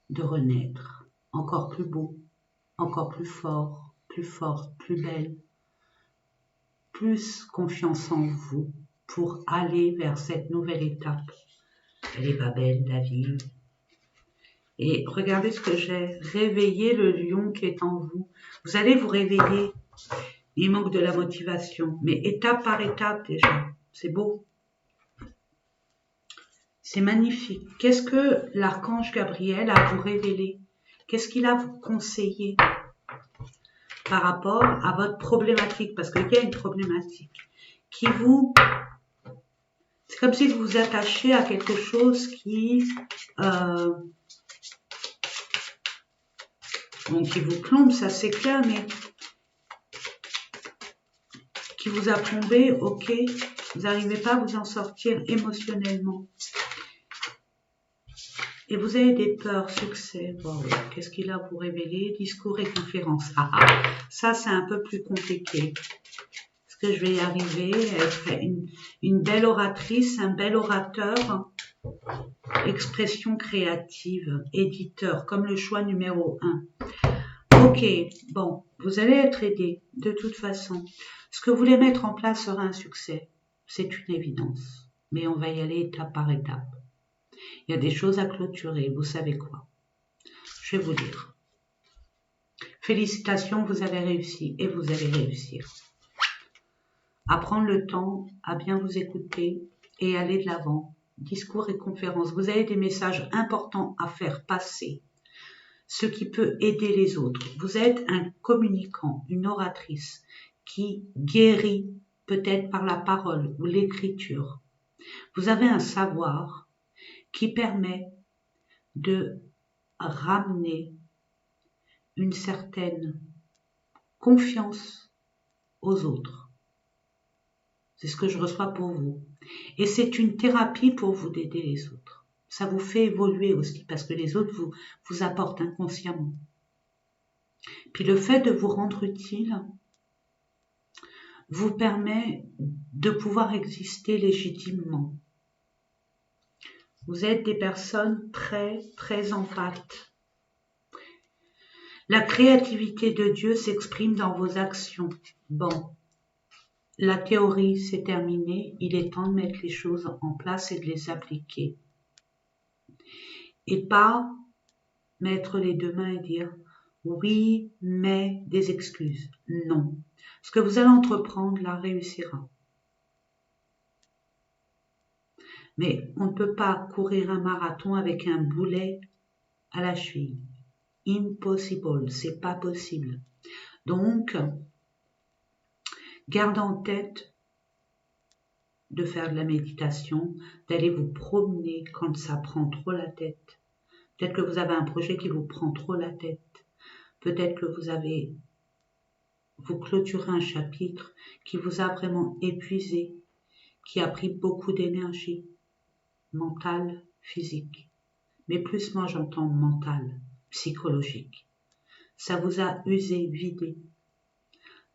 de renaître encore plus beau, encore plus fort, plus forte, plus belle, plus confiance en vous pour aller vers cette nouvelle étape. Elle est pas belle, la vie. Et regardez ce que j'ai. Réveillez le lion qui est en vous. Vous allez vous réveiller. Il manque de la motivation. Mais étape par étape déjà. C'est beau. C'est magnifique. Qu'est-ce que l'archange Gabriel a à vous révéler? Qu'est-ce qu'il a à vous conseiller par rapport à votre problématique? Parce qu'il y a une problématique qui vous... C'est comme si vous vous attachiez à quelque chose qui... Bon, qui vous plombe, ça c'est clair, mais qui vous a plombé, ok, vous n'arrivez pas à vous en sortir émotionnellement. Et vous avez des peurs, succès, bon, qu'est-ce qu'il a à vous révéler? Discours et conférences. Ça c'est un peu plus compliqué. Est-ce que je vais y arriver? Être une belle oratrice, un bel orateur, expression créative, éditeur, comme le choix numéro 1. Ok, bon, vous allez être aidé de toute façon. Ce que vous voulez mettre en place sera un succès, c'est une évidence. Mais on va y aller étape par étape. Il y a des choses à clôturer, vous savez quoi? Je vais vous dire. Félicitations, vous avez réussi et vous allez réussir. À prendre le temps, à bien vous écouter et aller de l'avant. Discours et conférences, vous avez des messages importants à faire passer. Ce qui peut aider les autres. Vous êtes un communicant, une oratrice qui guérit peut-être par la parole ou l'écriture. Vous avez un savoir qui permet de ramener une certaine confiance aux autres. C'est ce que je reçois pour vous. Et c'est une thérapie pour vous d'aider les autres. Ça vous fait évoluer aussi parce que les autres vous apportent inconsciemment. Puis le fait de vous rendre utile vous permet de pouvoir exister légitimement. Vous êtes des personnes très, très empathes. La créativité de Dieu s'exprime dans vos actions. Bon, la théorie, c'est terminé. Il est temps de mettre les choses en place et de les appliquer. Et pas mettre les deux mains et dire « oui, mais des excuses ». Non. Ce que vous allez entreprendre, là, réussira. Mais on ne peut pas courir un marathon avec un boulet à la cheville. Impossible, c'est pas possible. Donc, gardez en tête de faire de la méditation, d'aller vous promener quand ça prend trop la tête. Peut-être que vous avez un projet qui vous prend trop la tête. Peut-être que vous clôturez un chapitre qui vous a vraiment épuisé, qui a pris beaucoup d'énergie, mentale, physique. Mais plus moi j'entends mental, psychologique. Ça vous a usé, vidé.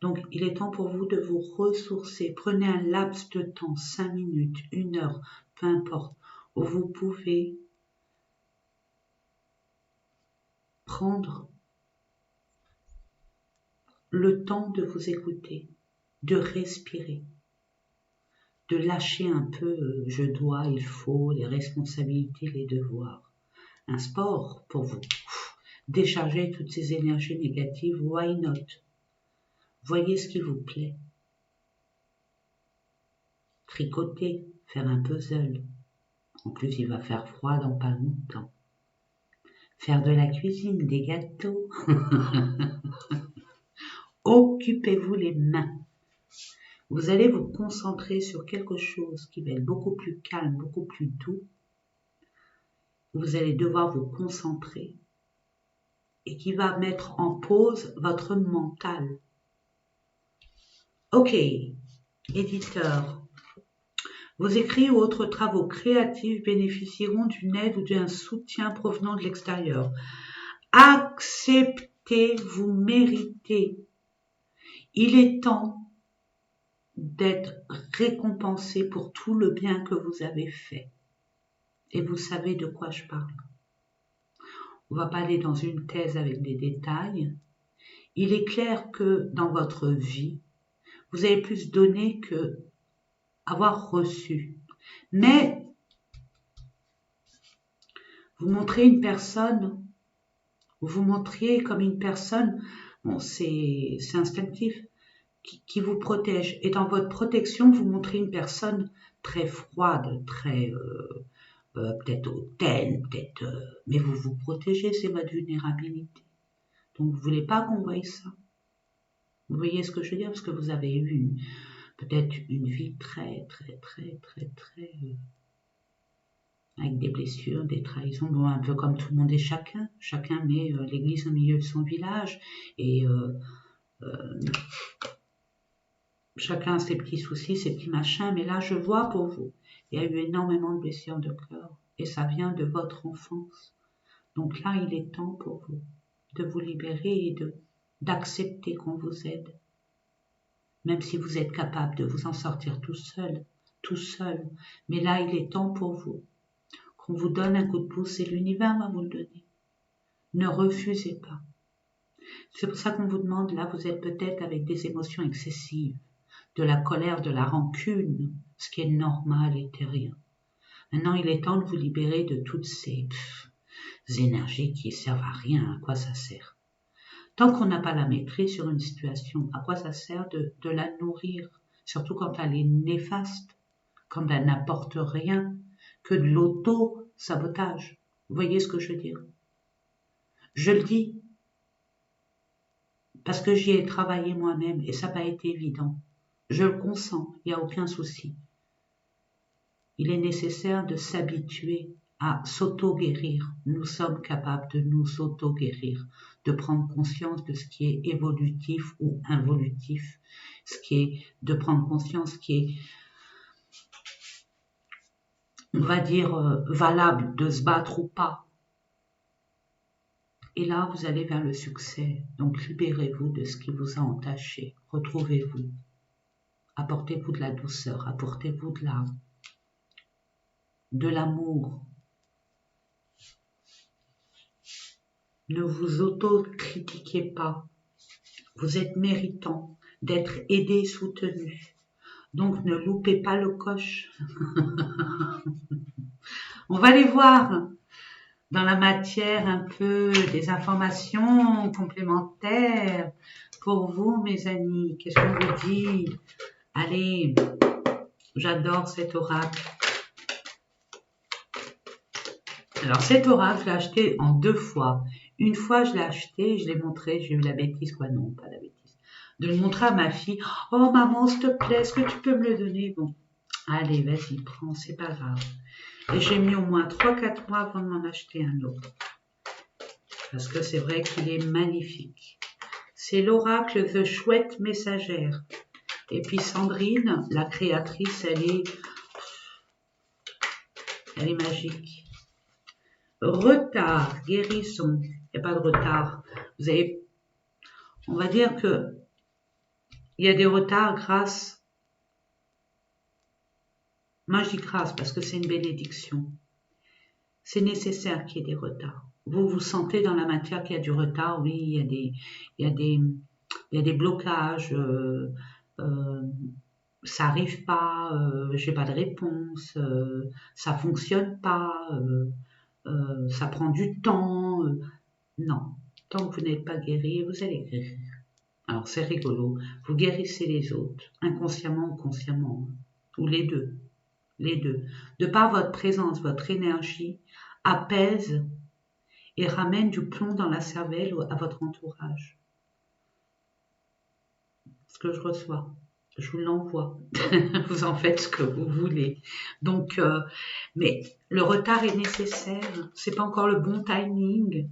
Donc il est temps pour vous de vous ressourcer. Prenez un laps de temps, 5 minutes, 1 heure, peu importe, où vous pouvez prendre le temps de vous écouter, de respirer, de lâcher un peu je dois, il faut, les responsabilités, les devoirs. Un sport pour vous. Décharger toutes ces énergies négatives, why not? Voyez ce qui vous plaît. Tricoter, faire un puzzle. En plus, il va faire froid dans pas longtemps. Faire de la cuisine, des gâteaux. Occupez-vous les mains. Vous allez vous concentrer sur quelque chose qui va être beaucoup plus calme, beaucoup plus doux. Vous allez devoir vous concentrer et qui va mettre en pause votre mental. Ok, éditeur. Vos écrits ou autres travaux créatifs bénéficieront d'une aide ou d'un soutien provenant de l'extérieur. Acceptez, vous méritez. Il est temps d'être récompensé pour tout le bien que vous avez fait. Et vous savez de quoi je parle. On ne va pas aller dans une thèse avec des détails. Il est clair que dans votre vie, vous avez plus donné que avoir reçu. Mais vous montrez une personne, vous montriez comme une personne, bon, c'est instinctif, qui vous protège. Et dans votre protection, vous montrez une personne très froide, très peut-être hautaine, mais vous vous protégez, c'est votre vulnérabilité. Donc vous ne voulez pas qu'on voie ça. Vous voyez ce que je veux dire? Parce que vous avez eu peut-être une vie très avec des blessures, des trahisons, bon, un peu comme tout le monde et chacun met l'église au milieu de son village et chacun a ses petits soucis, ses petits machins, mais là je vois pour vous, il y a eu énormément de blessures de cœur et ça vient de votre enfance. Donc là il est temps pour vous de vous libérer et d'accepter qu'on vous aide. Même si vous êtes capable de vous en sortir tout seul. Mais là il est temps pour vous. On vous donne un coup de pouce et l'univers va vous le donner. Ne refusez pas. C'est pour ça qu'on vous demande, là, vous êtes peut-être avec des émotions excessives, de la colère, de la rancune, ce qui est normal et terrien. Maintenant, il est temps de vous libérer de toutes ces énergies qui ne servent à rien. À quoi ça sert? Tant qu'on n'a pas la maîtrise sur une situation, à quoi ça sert de la nourrir? Surtout quand elle est néfaste, quand elle n'apporte rien, que de l'auto-sabotage. Vous voyez ce que je veux dire? Je le dis parce que j'y ai travaillé moi-même et ça n'a pas été évident. Je le consens, il n'y a aucun souci. Il est nécessaire de s'habituer à s'auto-guérir. Nous sommes capables de nous auto-guérir, de prendre conscience de ce qui est évolutif ou involutif, de prendre conscience qui est, on va dire, valable, de se battre ou pas. Et là, vous allez vers le succès. Donc, libérez-vous de ce qui vous a entaché. Retrouvez-vous. Apportez-vous de la douceur. Apportez-vous de l'amour. Ne vous auto-critiquez pas. Vous êtes méritant d'être aidé, soutenu. Donc, ne loupez pas le coche. On va aller voir dans la matière un peu des informations complémentaires pour vous, mes amis. Qu'est-ce qu'on vous dit? Allez, j'adore cet oracle. Alors cet oracle, je l'ai acheté en 2 fois. Une fois, je l'ai acheté, je l'ai montré, j'ai eu la bêtise, quoi, non, pas la bêtise. De le montrer à ma fille. Oh maman, s'il te plaît, est-ce que tu peux me le donner? Bon, allez, vas-y, prends, c'est pas grave. Et j'ai mis au moins 3-4 mois avant de m'en acheter un autre. Parce que c'est vrai qu'il est magnifique. C'est l'oracle The Chouette Messagère. Et puis Sandrine, la créatrice, elle est magique. Retard, guérison. Il n'y a pas de retard. Vous avez, on va dire que il y a des retards grâce. Moi je dis grâce parce que c'est une bénédiction. C'est nécessaire qu'il y ait des retards. Vous sentez dans la matière qu'il y a du retard, oui, il y a des blocages, ça arrive pas, j'ai pas de réponse, ça fonctionne pas, ça prend du temps. Non, tant que vous n'êtes pas guéri, vous allez guérir. Alors c'est rigolo, vous guérissez les autres, inconsciemment ou consciemment, ou les deux. Les deux. De par votre présence, votre énergie apaise et ramène du plomb dans la cervelle à votre entourage. Ce que je reçois, je vous l'envoie. Vous en faites ce que vous voulez. Donc, mais le retard est nécessaire. C'est pas encore le bon timing.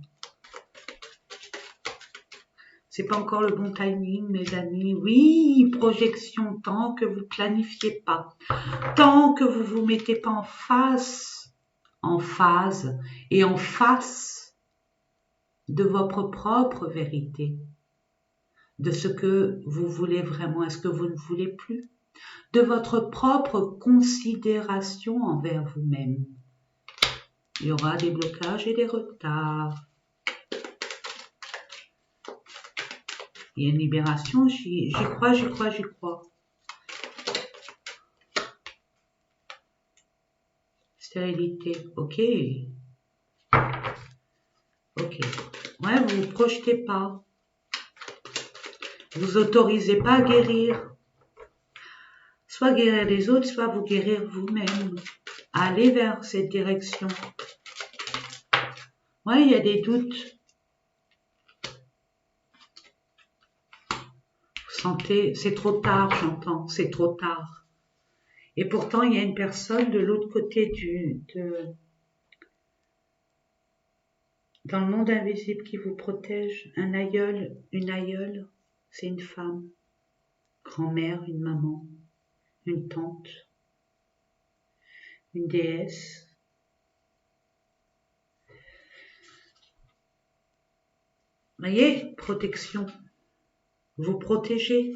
C'est pas encore le bon timing, mes amis. Oui, projection, tant que vous planifiez pas, tant que vous vous mettez pas en phase et en face de votre propre vérité, de ce que vous voulez vraiment, est-ce que vous ne voulez plus, de votre propre considération envers vous-même. Il y aura des blocages et des retards. Il y a une libération, j'y crois, j'y crois, j'y crois. Stérilité, ok. Ok. Ouais, vous vous projetez pas. Vous autorisez pas à guérir. Soit guérir les autres, soit vous guérir vous-même. Allez vers cette direction. Ouais, il y a des doutes. Vous sentez, c'est trop tard, j'entends, c'est trop tard. Et pourtant, il y a une personne de l'autre côté dans le monde invisible qui vous protège. Un aïeul, une aïeule, c'est une femme. Grand-mère, une maman, une tante, une déesse. Voyez, protection. Vous protégez.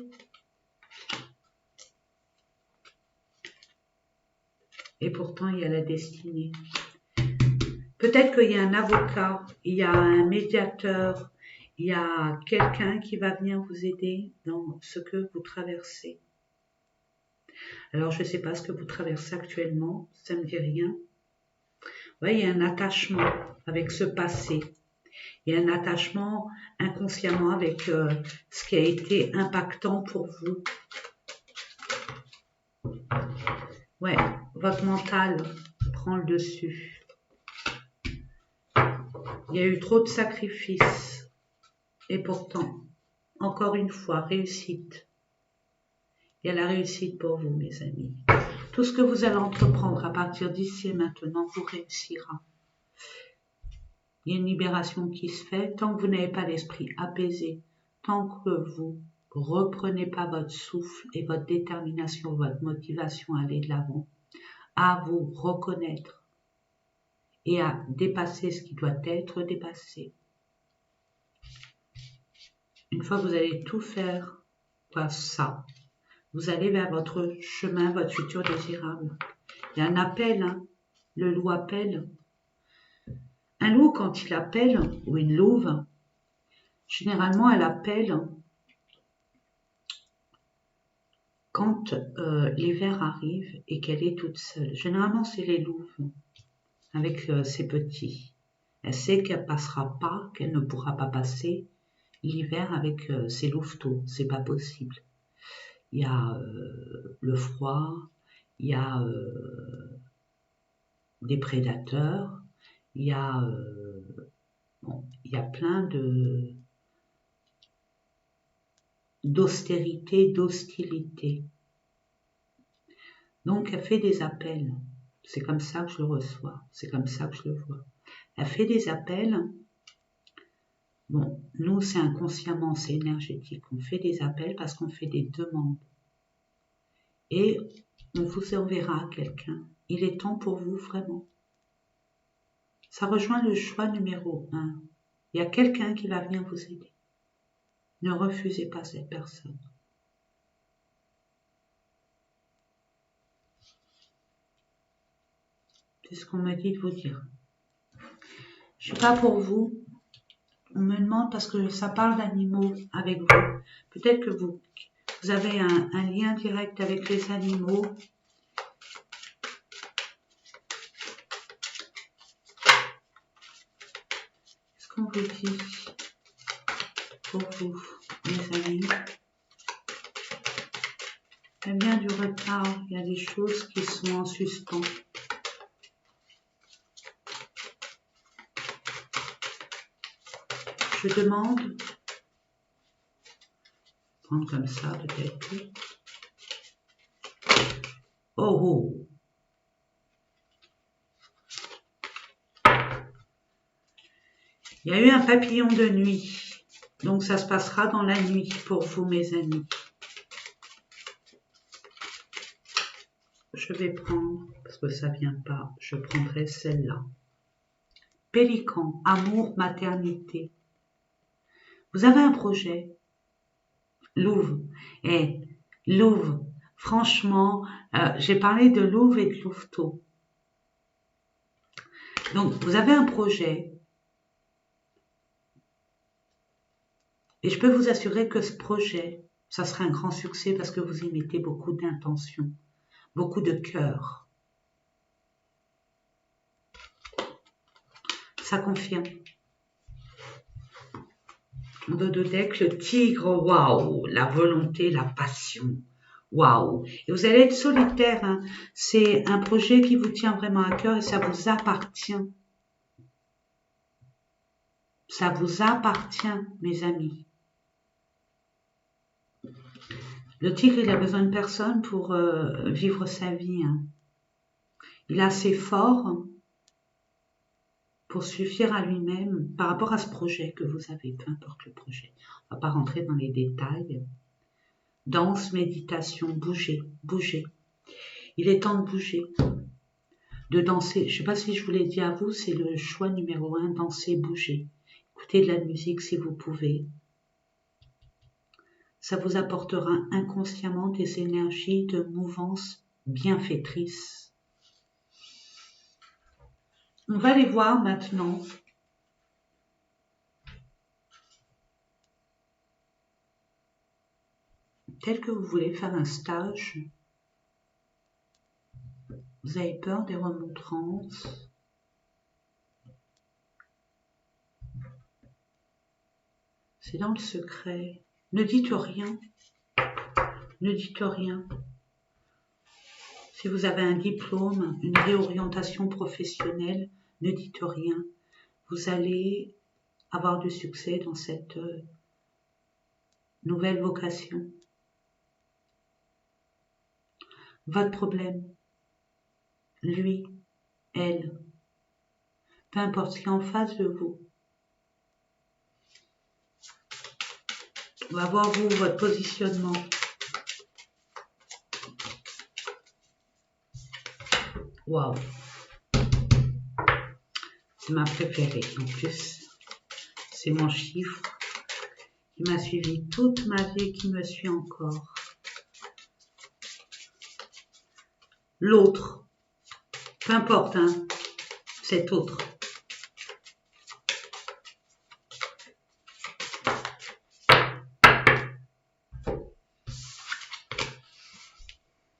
Et pourtant, il y a la destinée. Peut-être qu'il y a un avocat, il y a un médiateur, il y a quelqu'un qui va venir vous aider dans ce que vous traversez. Alors, je ne sais pas ce que vous traversez actuellement, ça ne me dit rien. Ouais, il y a un attachement avec ce passé. Il y a un attachement inconsciemment avec ce qui a été impactant pour vous. Ouais, votre mental prend le dessus. Il y a eu trop de sacrifices. Et pourtant, encore une fois, réussite. Il y a la réussite pour vous, mes amis. Tout ce que vous allez entreprendre à partir d'ici et maintenant vous réussira. Il y a une libération qui se fait tant que vous n'avez pas l'esprit apaisé, tant que vous reprenez pas votre souffle et votre détermination, votre motivation à aller de l'avant, à vous reconnaître et à dépasser ce qui doit être dépassé. Une fois que vous allez tout faire pour ça, vous allez vers votre chemin, votre futur désirable. Il y a un appel, hein. Le loup appelle. Un loup, quand il appelle, ou une louve, généralement, elle appelle quand l'hiver arrive et qu'elle est toute seule. Généralement, c'est les louves avec ses petits. Elle sait qu'elle passera pas, qu'elle ne pourra pas passer l'hiver avec ses louveteaux. C'est pas possible. Il y a le froid, il y a des prédateurs, il y a plein d'austérité, d'hostilité. Donc, elle fait des appels. C'est comme ça que je le reçois. C'est comme ça que je le vois. Elle fait des appels. Bon, nous, c'est inconsciemment, c'est énergétique. On fait des appels parce qu'on fait des demandes. Et on vous enverra quelqu'un. Il est temps pour vous, vraiment. Ça rejoint le choix numéro 1. Il y a quelqu'un qui va venir vous aider. Ne refusez pas cette personne. C'est ce qu'on m'a dit de vous dire. Je ne sais pas pour vous. On me demande parce que ça parle d'animaux avec vous. Peut-être que vous avez un lien direct avec les animaux. Qu'est-ce qu'on vous dit pour vous, mes amis? Il y a bien du retard. Il y a des choses qui sont en suspens. Je demande, prendre comme ça peut-être. Oh, oh. Il y a eu un papillon de nuit. Donc ça se passera dans la nuit pour vous, mes amis. Je vais prendre, parce que ça vient pas, je prendrai celle-là. Pélican, amour, maternité. Vous avez un projet, Louve. Et Louve, franchement, j'ai parlé de Louve et de Louveteau. Donc, vous avez un projet. Et je peux vous assurer que ce projet, ça sera un grand succès parce que vous y mettez beaucoup d'intention, beaucoup de cœur. Ça confirme. Dododec, le tigre, waouh, la volonté, la passion, waouh. Et vous allez être solitaire, hein. C'est un projet qui vous tient vraiment à cœur et ça vous appartient. Ça vous appartient, mes amis. Le tigre, il a besoin de personne pour vivre sa vie, hein. Il est assez fort pour suffire à lui-même par rapport à ce projet que vous avez, peu importe le projet. On ne va pas rentrer dans les détails. Danse, méditation, bouger, bouger. Il est temps de bouger, de danser. Je ne sais pas si je vous l'ai dit à vous, c'est le choix numéro 1, danser, bouger. Écoutez de la musique si vous pouvez. Ça vous apportera inconsciemment des énergies de mouvance bienfaitrices. On va les voir maintenant. Tel que vous voulez faire un stage. Vous avez peur des remontrances. C'est dans le secret. Ne dites rien. Ne dites rien. Si vous avez un diplôme, une réorientation professionnelle, ne dites rien. Vous allez avoir du succès dans cette nouvelle vocation. Votre problème, lui, elle, peu importe ce qui est en face de vous. On va voir vous, votre positionnement. Waouh. C'est ma préférée. En plus, c'est mon chiffre qui m'a suivi toute ma vie, qui me suit encore. L'autre, peu importe, hein, cet autre.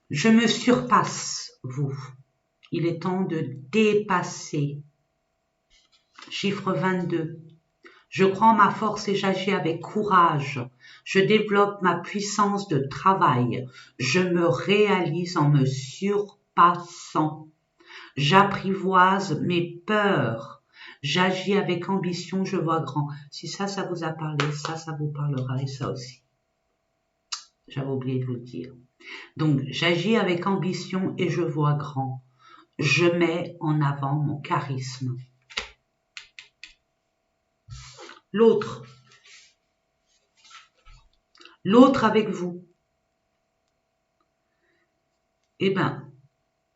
Je me surpasse, vous. Il est temps de dépasser. Chiffre 22. Je crois en ma force et j'agis avec courage. Je développe ma puissance de travail. Je me réalise en me surpassant. J'apprivoise mes peurs. J'agis avec ambition, je vois grand. Si ça vous a parlé, ça vous parlera et ça aussi. J'avais oublié de vous le dire. Donc, j'agis avec ambition et je vois grand. Je mets en avant mon charisme. L'autre avec vous. Eh bien,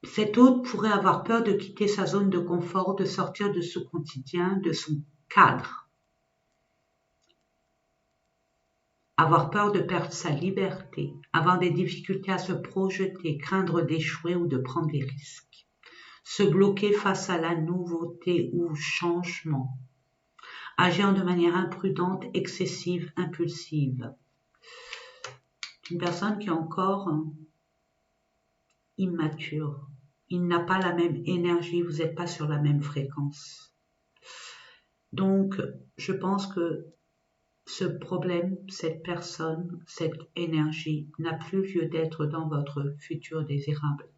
cet autre pourrait avoir peur de quitter sa zone de confort, de sortir de ce quotidien, de son cadre. Avoir peur de perdre sa liberté, avoir des difficultés à se projeter, craindre d'échouer ou de prendre des risques. Se bloquer face à la nouveauté ou changement. Agir de manière imprudente, excessive, impulsive. Une personne qui est encore immature. Il n'a pas la même énergie, vous n'êtes pas sur la même fréquence. Donc, je pense que ce problème, cette personne, cette énergie n'a plus lieu d'être dans votre futur désirable.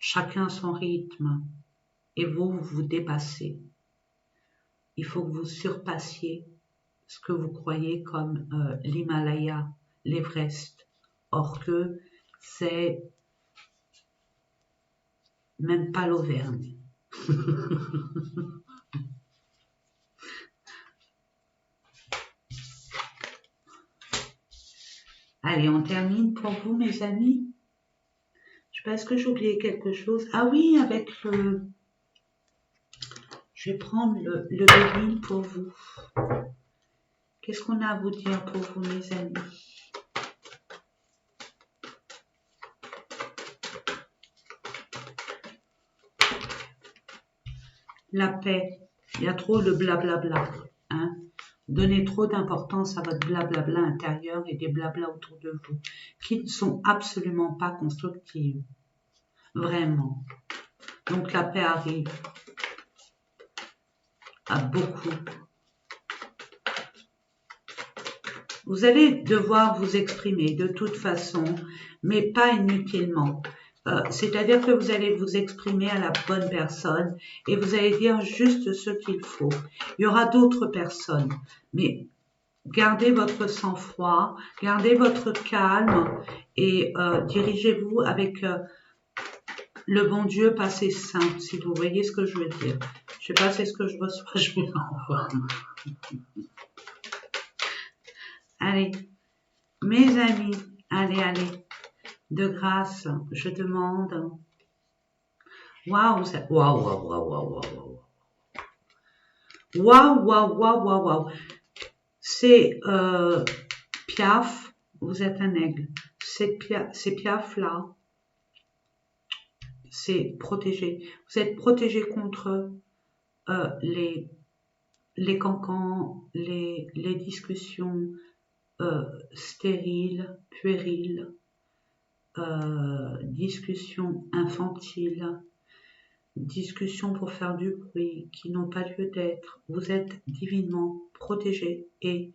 Chacun son rythme et vous vous dépassez. Il faut que vous surpassiez ce que vous croyez comme l'Himalaya, l'Everest. Or que c'est même pas l'Auvergne. Allez, on termine pour vous, mes amis. Je sais pas, est-ce que j'ai oublié quelque chose? Ah oui, avec le... Je vais prendre le béryl pour vous. Qu'est-ce qu'on a à vous dire pour vous, mes amis? La paix. Il y a trop de blablabla. Hein? Donnez trop d'importance à votre blablabla intérieur et des blabla autour de vous qui ne sont absolument pas constructives. Vraiment. Donc la paix arrive à beaucoup. Vous allez devoir vous exprimer de toute façon, mais pas inutilement. C'est-à-dire que vous allez vous exprimer à la bonne personne et vous allez dire juste ce qu'il faut. Il y aura d'autres personnes, mais gardez votre sang-froid, gardez votre calme et dirigez-vous avec le bon Dieu passé saint, si vous voyez ce que je veux dire. Je sais pas, c'est ce que je reçois, je vous l'envoie. Allez, mes amis, allez, de grâce, je demande. Waouh, waouh. C'est Piaf, vous êtes un aigle. C'est Piaf là, c'est protégé. Vous êtes protégé contre les cancans, les discussions stériles, puériles, discussions infantiles, discussions pour faire du bruit qui n'ont pas lieu d'être. Vous êtes divinement protégé et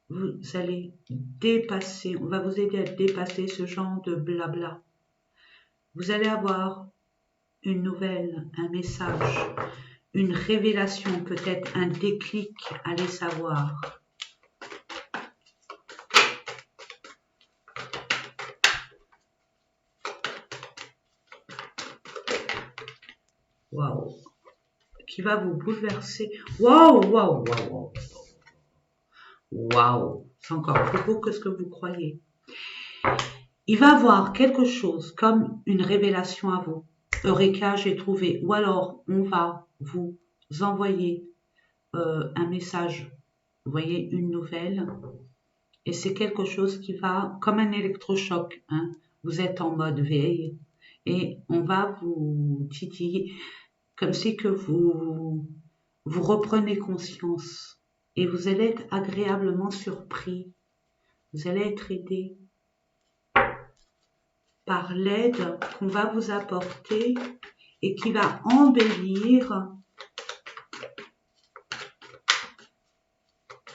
vous allez dépasser, on va vous aider à dépasser ce genre de blabla. Vous allez avoir une nouvelle, un message, une révélation, peut-être un déclic, allez savoir. Waouh, qui va vous bouleverser. Waouh. C'est encore plus beau que ce que vous croyez. Il va avoir quelque chose comme une révélation à vous. Eureka, j'ai trouvé. Ou alors, on va vous envoyer un message. Vous voyez, une nouvelle. Et c'est quelque chose qui va, comme un électrochoc. Hein. Vous êtes en mode veille. Et on va vous titiller. Comme si que vous reprenez conscience. Et vous allez être agréablement surpris. Vous allez être aidé par l'aide qu'on va vous apporter et qui va embellir,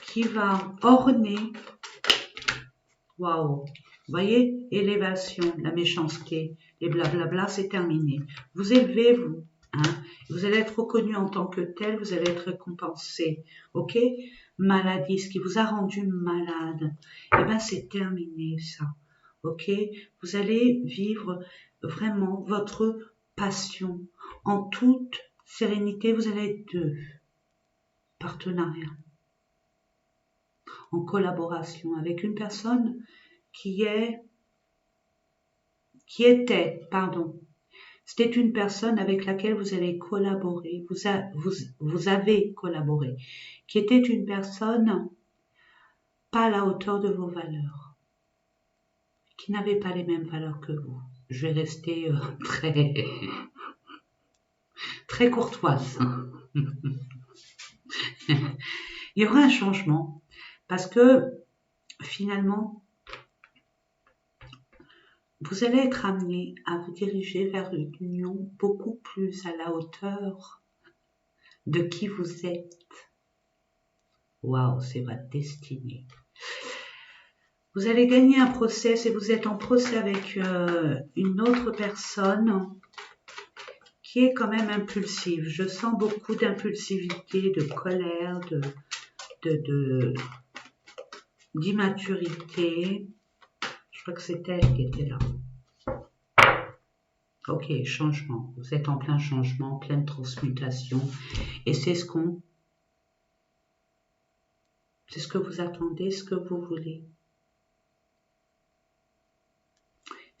qui va orner. Waouh! Vous voyez, élévation, la méchanceté, les blablabla, c'est terminé. Vous élevez, vous. Hein? Vous allez être reconnu en tant que tel, vous allez être récompensé. Ok? Maladie, ce qui vous a rendu malade, eh bien c'est terminé ça. Ok? Vous allez vivre vraiment votre passion. En toute sérénité, vous allez être deux. Partenariat. En collaboration avec une personne qui c'était une personne avec laquelle vous allez collaborer, vous avez collaboré, qui était une personne pas à la hauteur de vos valeurs, qui n'avait pas les mêmes valeurs que vous. Je vais rester très courtoise. Il y aura un changement parce que finalement, vous allez être amené à vous diriger vers une union beaucoup plus à la hauteur de qui vous êtes. Waouh, c'est votre destinée. Vous allez gagner un procès et vous êtes en procès avec une autre personne qui est quand même impulsive. Je sens beaucoup d'impulsivité, de colère, d'immaturité. Je crois que c'est elle qui était là. Ok, changement. Vous êtes en plein changement, pleine transmutation. Et c'est ce que vous attendez, ce que vous voulez.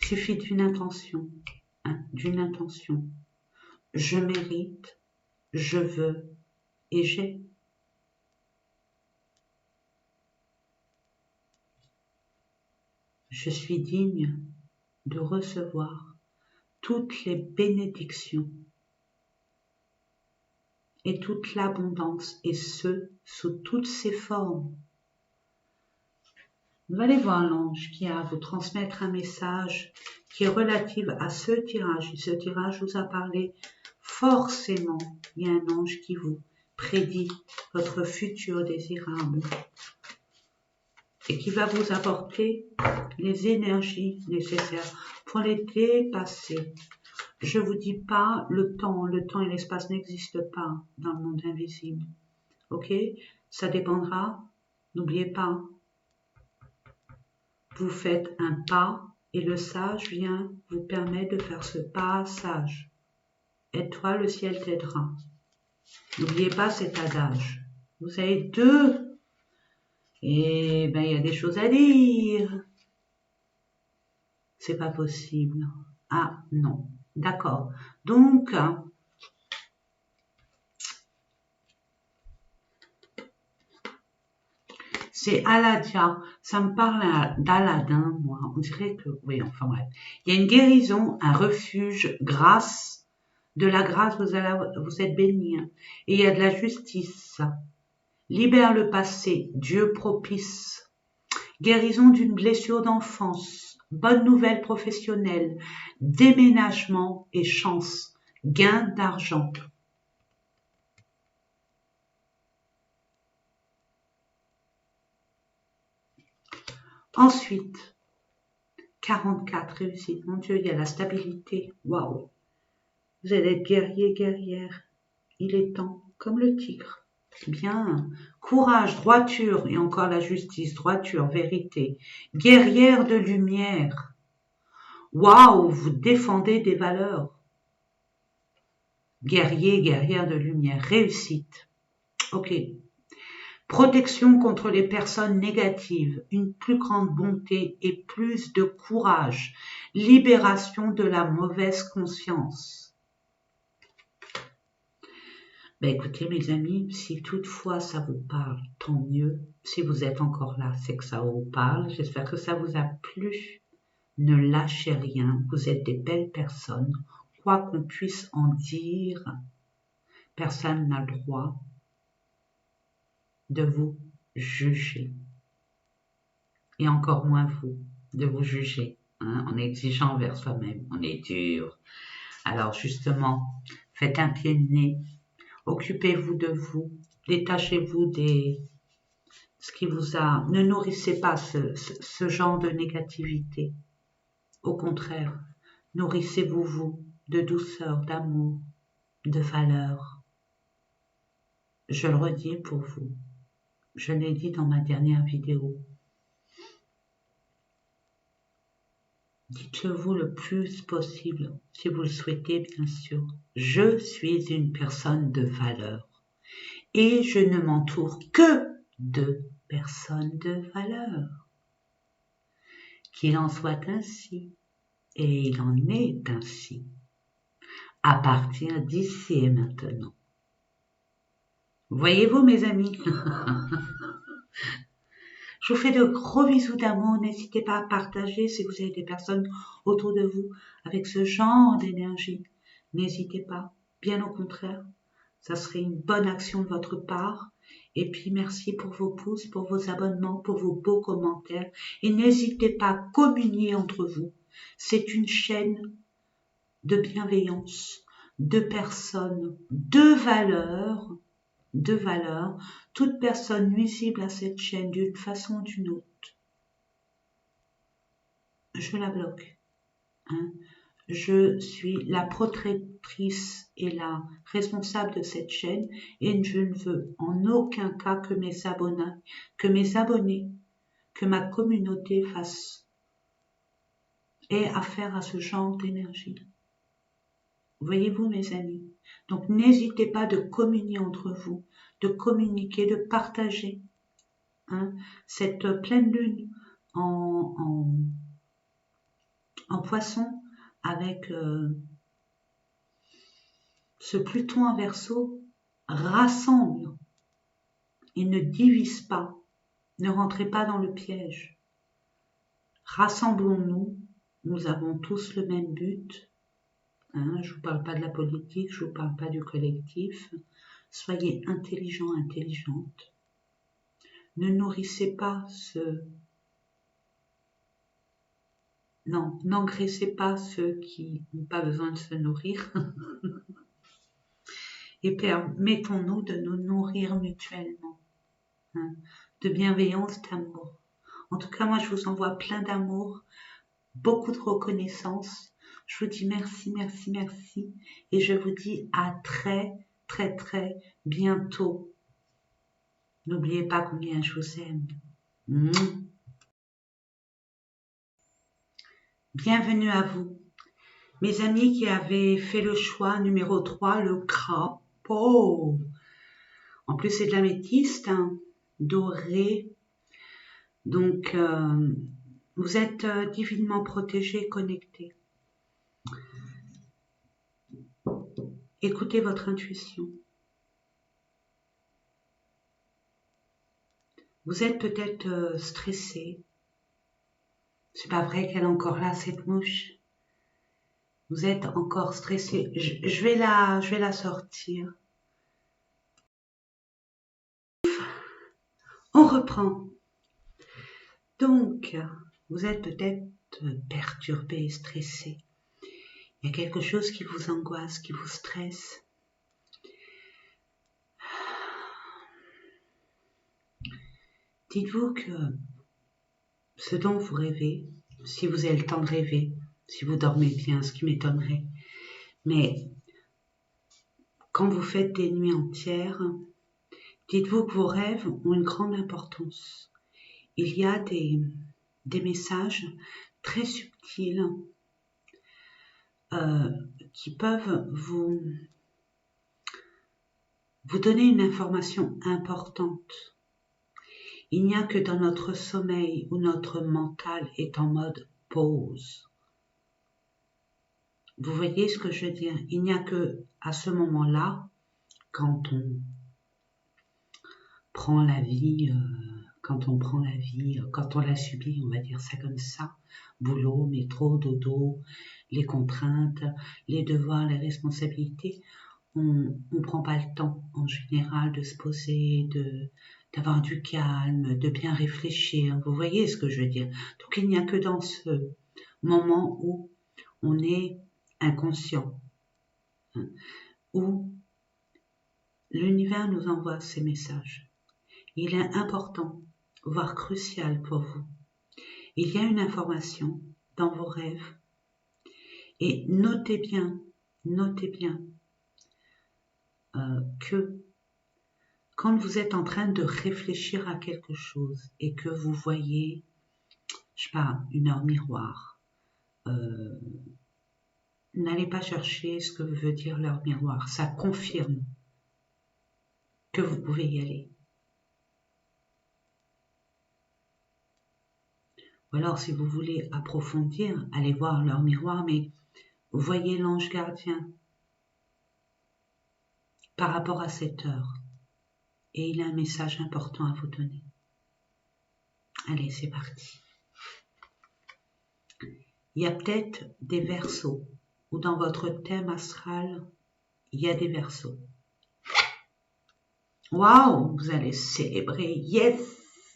suffit d'une intention, hein, d'une intention. Je mérite, je veux et j'ai. Je suis digne de recevoir toutes les bénédictions et toute l'abondance, et ce, sous toutes ses formes. Vous allez voir l'ange qui a à vous transmettre un message qui est relatif à ce tirage. Et ce tirage vous a parlé forcément. Il y a un ange qui vous prédit votre futur désirable et qui va vous apporter les énergies nécessaires pour les dépasser. Je vous dis pas le temps et l'espace n'existent pas dans le monde invisible. Ok? Ça dépendra. N'oubliez pas, vous faites un pas et le sage vient vous permettre de faire ce passage. Aide-toi, le ciel t'aidera. N'oubliez pas cet adage. Vous avez deux. Et ben, il y a des choses à dire. C'est pas possible. Ah, non. D'accord. Donc, c'est Aladia. Ça me parle d'Aladin, moi. On dirait que, oui, enfin bref. Il y a une guérison, un refuge, grâce, de la grâce, vous êtes béni. Hein. Et il y a de la justice. Libère le passé, Dieu propice. Guérison d'une blessure d'enfance, bonne nouvelle professionnelle, déménagement et chance, gain d'argent. Ensuite, 44 réussites. Mon Dieu, il y a la stabilité. Waouh. Vous allez être guerrier, guerrière. Il est temps, comme le tigre. Bien. Courage, droiture et encore la justice, droiture, vérité. Guerrière de lumière. Waouh, vous défendez des valeurs. Guerrier, guerrière de lumière, réussite. Ok. Protection contre les personnes négatives, une plus grande bonté et plus de courage. Libération de la mauvaise conscience. Ben écoutez mes amis, si toutefois ça vous parle, tant mieux. Si vous êtes encore là, c'est que ça vous parle. J'espère que ça vous a plu. Ne lâchez rien, vous êtes des belles personnes. Quoi qu'on puisse en dire, personne n'a le droit de vous juger. Et encore moins vous, de vous juger. Hein, en exigeant envers soi-même, on est dur. Alors justement, faites un pied de nez, occupez-vous de vous, détachez-vous des ce qui vous a... Ne nourrissez pas ce genre de négativité. Au contraire, nourrissez-vous vous de douceur, d'amour, de valeur. Je le redis pour vous. Je l'ai dit dans ma dernière vidéo. Dites-le vous le plus possible, si vous le souhaitez bien sûr. Je suis une personne de valeur et je ne m'entoure que de personnes de valeur. Qu'il en soit ainsi, et il en est ainsi, à partir d'ici et maintenant. Voyez-vous mes amis, je vous fais de gros bisous d'amour, n'hésitez pas à partager si vous avez des personnes autour de vous avec ce genre d'énergie. N'hésitez pas, bien au contraire, ça serait une bonne action de votre part. Et puis merci pour vos pouces, pour vos abonnements, pour vos beaux commentaires. Et n'hésitez pas à communier entre vous. C'est une chaîne de bienveillance, de personnes, de valeurs, toute personne nuisible à cette chaîne d'une façon ou d'une autre. Je la bloque. Hein. Je suis la protectrice et la responsable de cette chaîne et je ne veux en aucun cas que mes abonnés, que ma communauté ait affaire à ce genre d'énergie. Voyez-vous mes amis? Donc n'hésitez pas de communier entre vous, de communiquer, de partager. Hein, cette pleine lune en En Poisson, avec ce Pluton en Verseau, rassemble. Il ne divise pas. Ne rentrez pas dans le piège. Rassemblons-nous. Nous avons tous le même but. Hein, je ne vous parle pas de la politique, je ne vous parle pas du collectif. Soyez intelligents, intelligentes. Ne nourrissez pas ce... Non, n'engraissez pas ceux qui n'ont pas besoin de se nourrir. Et permettons-nous de nous nourrir mutuellement. Hein, de bienveillance, d'amour. En tout cas, moi, je vous envoie plein d'amour, beaucoup de reconnaissance. Je vous dis merci, merci, merci. Et je vous dis à très, très, très bientôt. N'oubliez pas combien je vous aime. Bienvenue à vous. Mes amis qui avaient fait le choix numéro 3, le crapaud. En plus, c'est de l'améthyste, hein, doré. Donc, vous êtes divinement protégés, connectés. Écoutez votre intuition. Vous êtes peut-être stressé. C'est pas vrai qu'elle est encore là, cette mouche. Vous êtes encore stressé. Je vais la sortir. On reprend. Donc, vous êtes peut-être perturbé, stressé. Il y a quelque chose qui vous angoisse, qui vous stresse. Dites-vous que ce dont vous rêvez, si vous avez le temps de rêver, si vous dormez bien, ce qui m'étonnerait, mais quand vous faites des nuits entières, dites-vous que vos rêves ont une grande importance. Il y a des messages très subtils qui peuvent vous donner une information importante. Il n'y a que dans notre sommeil où notre mental est en mode pause. Vous voyez ce que je veux dire? Il n'y a que à ce moment-là, quand on prend la vie, quand on la subit, on va dire ça comme ça, boulot, métro, dodo, les contraintes, les devoirs, les responsabilités, on ne prend pas le temps en général de se poser, d'avoir du calme, de bien réfléchir. Vous voyez ce que je veux dire? Donc il n'y a que dans ce moment où on est inconscient, hein, où l'univers nous envoie ces messages. Il est important, voire crucial pour vous. Il y a une information dans vos rêves et notez bien que quand vous êtes en train de réfléchir à quelque chose et que vous voyez, je sais pas, une heure miroir, n'allez pas chercher ce que veut dire l'heure miroir. Ça confirme que vous pouvez y aller. Ou alors, si vous voulez approfondir, allez voir l'heure miroir, mais voyez l'ange gardien par rapport à cette heure. Et il a un message important à vous donner. Allez, c'est parti. Il y a peut-être des verseaux, ou dans votre thème astral, il y a des verseaux. Waouh, vous allez célébrer. Yes,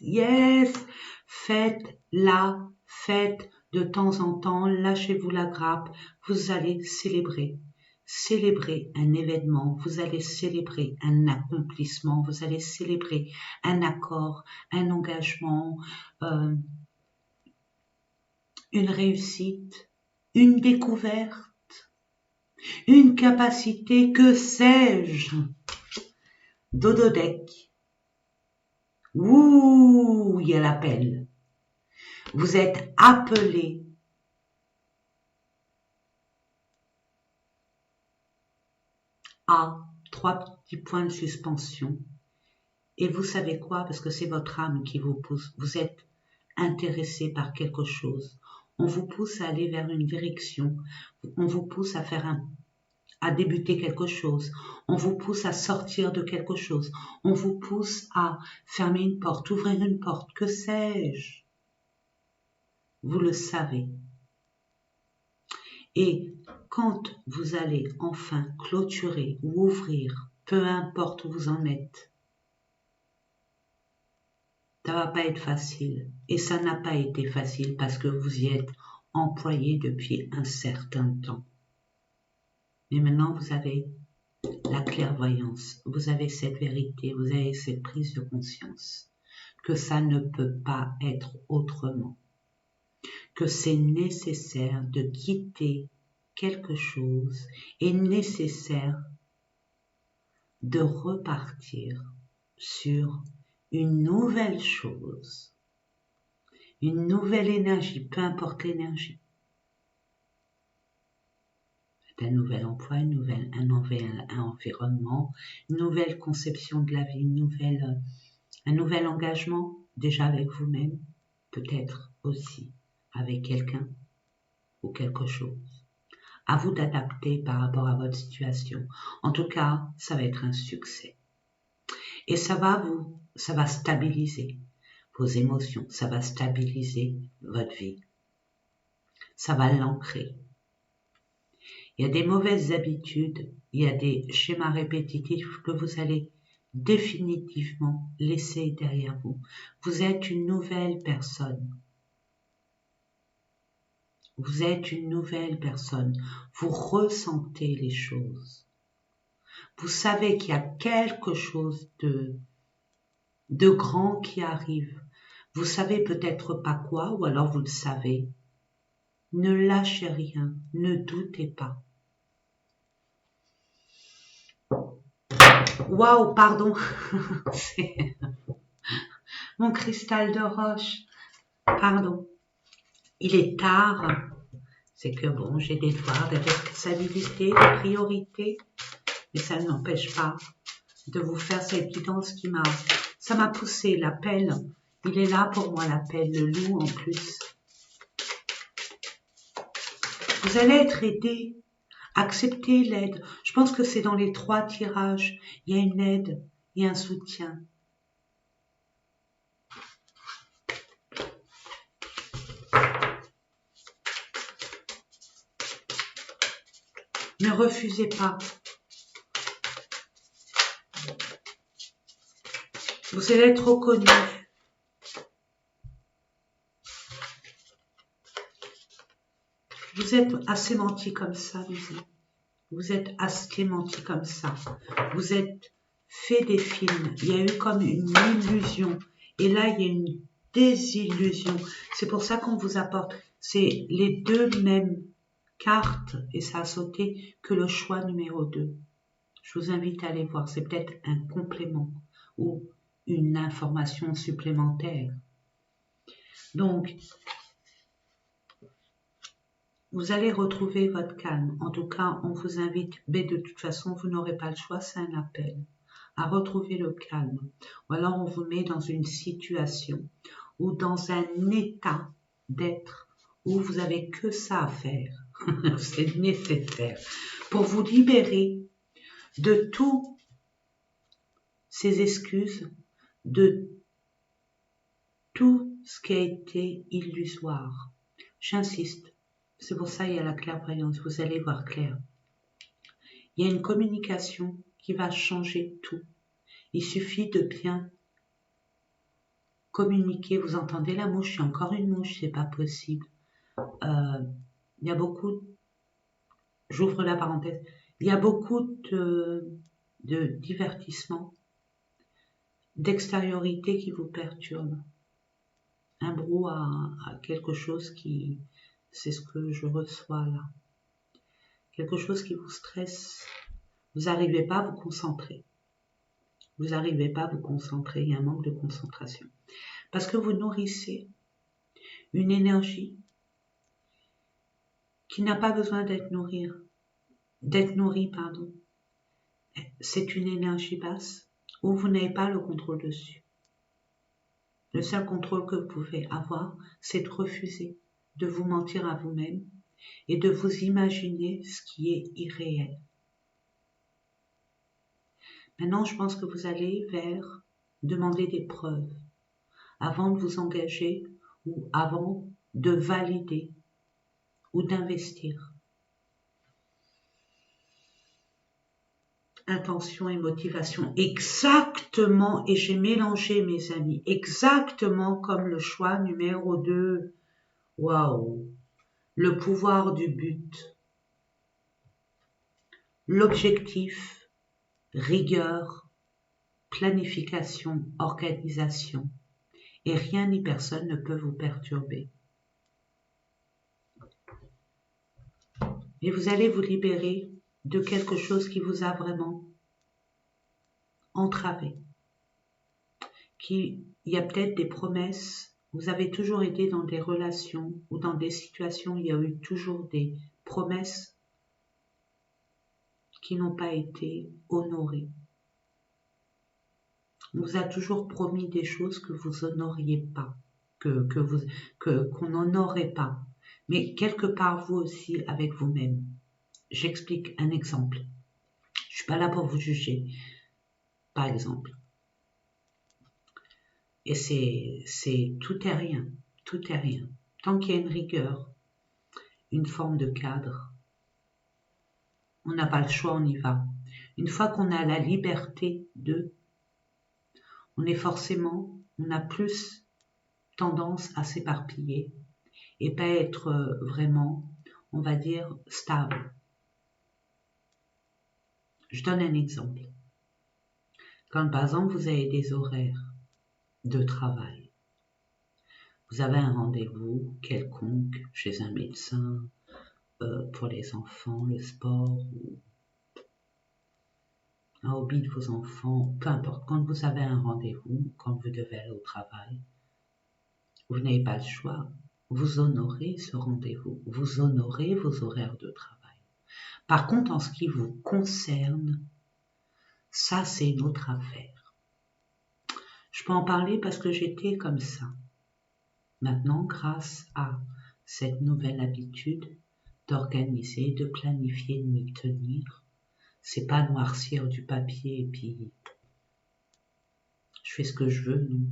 yes. Faites la fête de temps en temps. Lâchez-vous la grappe. Vous allez célébrer. Célébrer un événement. Vous allez célébrer un accomplissement. Vous allez célébrer un accord, un engagement, une réussite, une découverte, une capacité, que sais-je. Dododec. Ouh, il y a l'appel. Vous êtes appelé à 3 petits points de suspension. Et vous savez quoi? Parce que c'est votre âme qui vous pousse. Vous êtes intéressé par quelque chose. on vous pousse à aller vers une direction, on vous pousse à à débuter quelque chose, on vous pousse à sortir de quelque chose, on vous pousse à fermer une porte, ouvrir une porte, que sais-je? Vous le savez. Et quand vous allez enfin clôturer ou ouvrir, peu importe où vous en êtes, ça va pas être facile. Et ça n'a pas été facile parce que vous y êtes employé depuis un certain temps. Mais maintenant, vous avez la clairvoyance, vous avez cette vérité, vous avez cette prise de conscience que ça ne peut pas être autrement, que c'est nécessaire de quitter quelque chose et nécessaire de repartir sur une nouvelle chose, une nouvelle énergie, peu importe l'énergie. C'est un nouvel emploi, un nouvel environnement, une nouvelle conception de la vie, un nouvel engagement, déjà avec vous-même, peut-être aussi avec quelqu'un ou quelque chose. À vous d'adapter par rapport à votre situation. En tout cas, ça va être un succès. Et ça va stabiliser vos émotions, ça va stabiliser votre vie. Ça va l'ancrer. Il y a des mauvaises habitudes, il y a des schémas répétitifs que vous allez définitivement laisser derrière vous. Vous êtes une nouvelle personne. Vous êtes une nouvelle personne. Vous ressentez les choses. Vous savez qu'il y a quelque chose de grand qui arrive. Vous savez peut-être pas quoi, ou alors vous le savez. Ne lâchez rien, ne doutez pas. Waouh, pardon, c'est mon cristal de roche. Pardon. Il est tard. C'est que bon, j'ai des devoirs, des responsabilités, des priorités, mais ça ne m'empêche pas de vous faire cette guidance ça m'a poussé, l'appel. Il est là pour moi, l'appel, le loup en plus. Vous allez être aidé. Acceptez l'aide. Je pense que c'est dans les 3 tirages. Il y a une aide, il y a un soutien. Ne refusez pas. Vous allez être reconnu. Vous êtes assez menti comme ça, Lizzie. Vous êtes assez menti comme ça. Vous êtes fait des films. Il y a eu comme une illusion. Et là, il y a une désillusion. C'est pour ça qu'on vous apporte. C'est les 2 mêmes cartes, et ça a sauté, que le choix numéro 2. Je vous invite à aller voir. C'est peut-être un complément ou une information supplémentaire. Donc, vous allez retrouver votre calme. En tout cas, on vous invite, mais de toute façon, vous n'aurez pas le choix, c'est un appel, à retrouver le calme. Ou alors, on vous met dans une situation ou dans un état d'être où vous n'avez que ça à faire. C'est nécessaire pour vous libérer de toutes ces excuses, de tout ce qui a été illusoire. J'insiste. C'est pour ça qu'il y a la clairvoyance, vous allez voir clair. Il y a une communication qui va changer tout. Il suffit de bien communiquer. Vous entendez la mouche, il y a encore une mouche, c'est pas possible. Il y a beaucoup, j'ouvre la parenthèse, il y a beaucoup de divertissement, d'extériorité qui vous perturbe. Un brouhaha, quelque chose qui, c'est ce que je reçois là. Quelque chose qui vous stresse. Vous n'arrivez pas à vous concentrer. Vous n'arrivez pas à vous concentrer, il y a un manque de concentration. Parce que vous nourrissez une énergie qui n'a pas besoin d'être nourrie. C'est une énergie basse où vous n'avez pas le contrôle dessus. Le seul contrôle que vous pouvez avoir, c'est de refuser. de vous mentir à vous-même et de vous imaginer ce qui est irréel. Maintenant, je pense que vous allez vers demander des preuves avant de vous engager ou avant de valider ou d'investir. Intention et motivation, exactement, et j'ai mélangé mes amis, exactement comme le choix numéro 2. Waouh! Le pouvoir du but, l'objectif, rigueur, planification, organisation, et rien ni personne ne peut vous perturber. Et vous allez vous libérer de quelque chose qui vous a vraiment entravé. Il y a peut-être des promesses, vous avez toujours été dans des relations ou dans des situations où il y a eu toujours des promesses qui n'ont pas été honorées. On vous a toujours promis des choses que vous honoriez pas, qu'on n'honorait pas. Mais quelque part vous aussi avec vous-même. J'explique un exemple. Je suis pas là pour vous juger. Par exemple. Et c'est tout est rien. Tout est rien. Tant qu'il y a une rigueur, une forme de cadre, on n'a pas le choix, on y va. Une fois qu'on a la liberté on a plus tendance à s'éparpiller et pas être vraiment, on va dire, stable. Je donne un exemple. Quand par exemple vous avez des horaires de travail, vous avez un rendez-vous quelconque chez un médecin, pour les enfants, le sport, ou un hobby de vos enfants, peu importe, quand vous avez un rendez-vous, quand vous devez aller au travail, vous n'avez pas le choix. Vous honorez ce rendez-vous, vous honorez vos horaires de travail. Par contre, en ce qui vous concerne, ça c'est une autre affaire. Je peux en parler parce que j'étais comme ça. Maintenant, grâce à cette nouvelle habitude d'organiser, de planifier, de m'y tenir, c'est pas noircir du papier et puis je fais ce que je veux, non.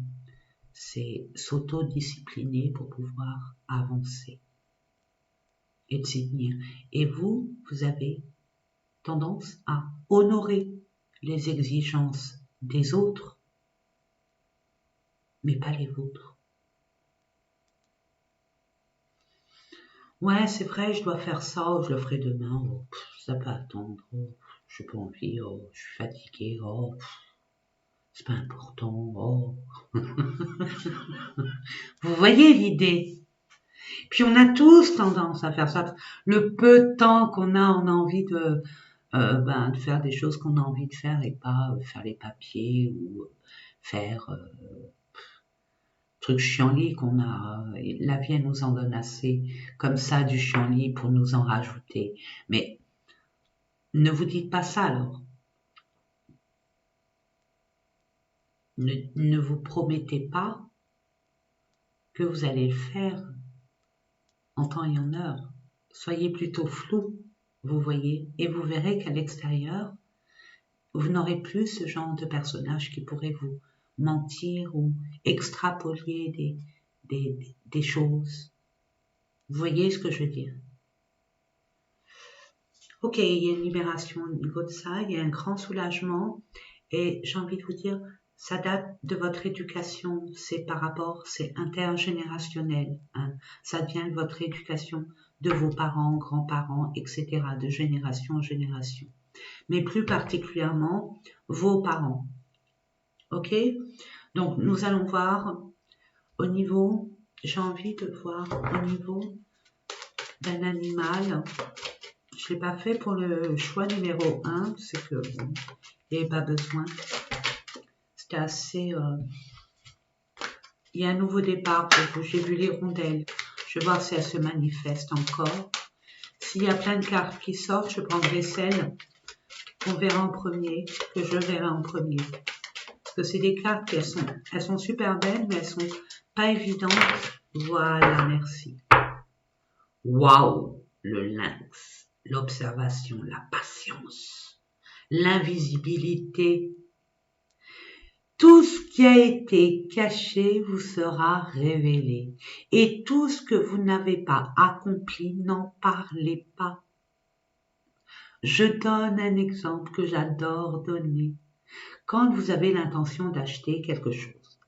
C'est s'auto-discipliner pour pouvoir avancer et de s'y tenir. Et vous avez tendance à honorer les exigences des autres, mais pas les vôtres. Ouais, c'est vrai, je dois faire ça, je le ferai demain, ça peut attendre, j'ai pas envie, je suis fatiguée, c'est pas important, Vous voyez l'idée? Puis on a tous tendance à faire ça. Le peu de temps qu'on a, on a envie de faire des choses qu'on a envie de faire et pas faire les papiers ou faire trucs chiant-lit qu'on a. La vie elle nous en donne assez comme ça du chiant-lit pour nous en rajouter. Mais ne vous dites pas ça alors. Ne vous promettez pas que vous allez le faire en temps et en heure. Soyez plutôt flou, vous voyez, et vous verrez qu'à l'extérieur, vous n'aurez plus ce genre de personnage qui pourrait vous mentir ou extrapoler des choses. Vous voyez ce que je veux dire? Ok, il y a une libération au niveau de ça, il y a un grand soulagement et j'ai envie de vous dire, ça date de votre éducation, c'est intergénérationnel, hein. Ça vient de votre éducation, de vos parents, grands-parents, etc., de génération en génération. Mais plus particulièrement, vos parents. Ok? Donc, nous allons voir au niveau, j'ai envie de voir au niveau d'un animal. Je ne l'ai pas fait pour le choix numéro 1, c'est que bon, il n'y avait pas besoin. C'était assez... il y a un nouveau départ pour vous. J'ai vu l'hirondelle. Je vais voir si elle se manifeste encore. S'il y a plein de cartes qui sortent, je prendrai celle qu'on verra en premier, que je verrai en premier. Parce que c'est des cartes qui elles sont super belles, mais elles sont pas évidentes. Voilà, merci. Waouh, le lynx, l'observation, la patience, l'invisibilité. Tout ce qui a été caché vous sera révélé. Et tout ce que vous n'avez pas accompli, n'en parlez pas. Je donne un exemple que j'adore donner. Quand vous avez l'intention d'acheter quelque chose,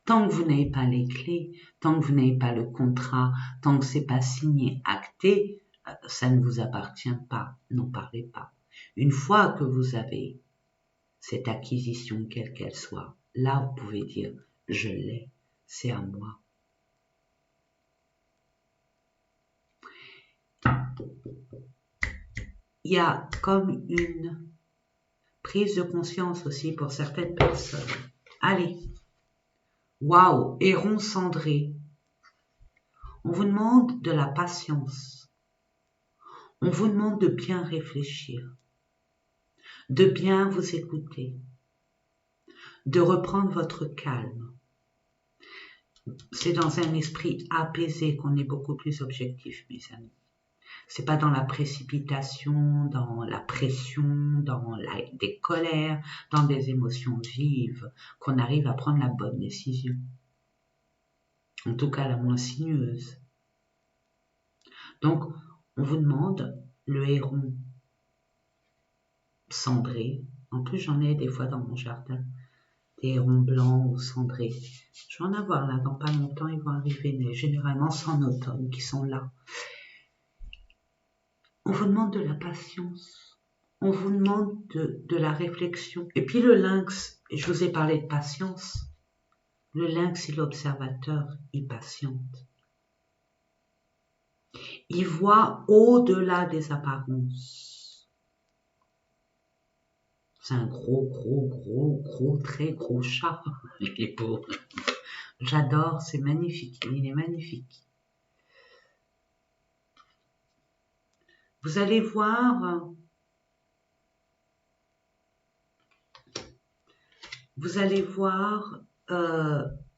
tant que vous n'avez pas les clés, tant que vous n'avez pas le contrat, tant que c'est pas signé, acté, ça ne vous appartient pas. N'en parlez pas. Une fois que vous avez cette acquisition, quelle qu'elle soit, là vous pouvez dire je l'ai, c'est à moi. Il y a comme une prise de conscience aussi pour certaines personnes. Allez, waouh, héron cendré. On vous demande de la patience. On vous demande de bien réfléchir, de bien vous écouter, de reprendre votre calme. C'est dans un esprit apaisé qu'on est beaucoup plus objectif, mes amis. C'est pas dans la précipitation, dans la pression, dans des colères, dans des émotions vives qu'on arrive à prendre la bonne décision. En tout cas, la moins sinueuse. Donc, on vous demande le héron cendré. En plus, j'en ai des fois dans mon jardin. Des hérons blancs ou cendrés. Je vais en avoir là dans pas longtemps, ils vont arriver, mais généralement c'est en automne qui sont là. On vous demande de la patience, on vous demande de la réflexion. Et puis le lynx, je vous ai parlé de patience, le lynx est l'observateur, il patiente. Il voit au-delà des apparences. C'est un gros, très gros chat, il est beau. J'adore, c'est magnifique, il est magnifique. Vous allez voir,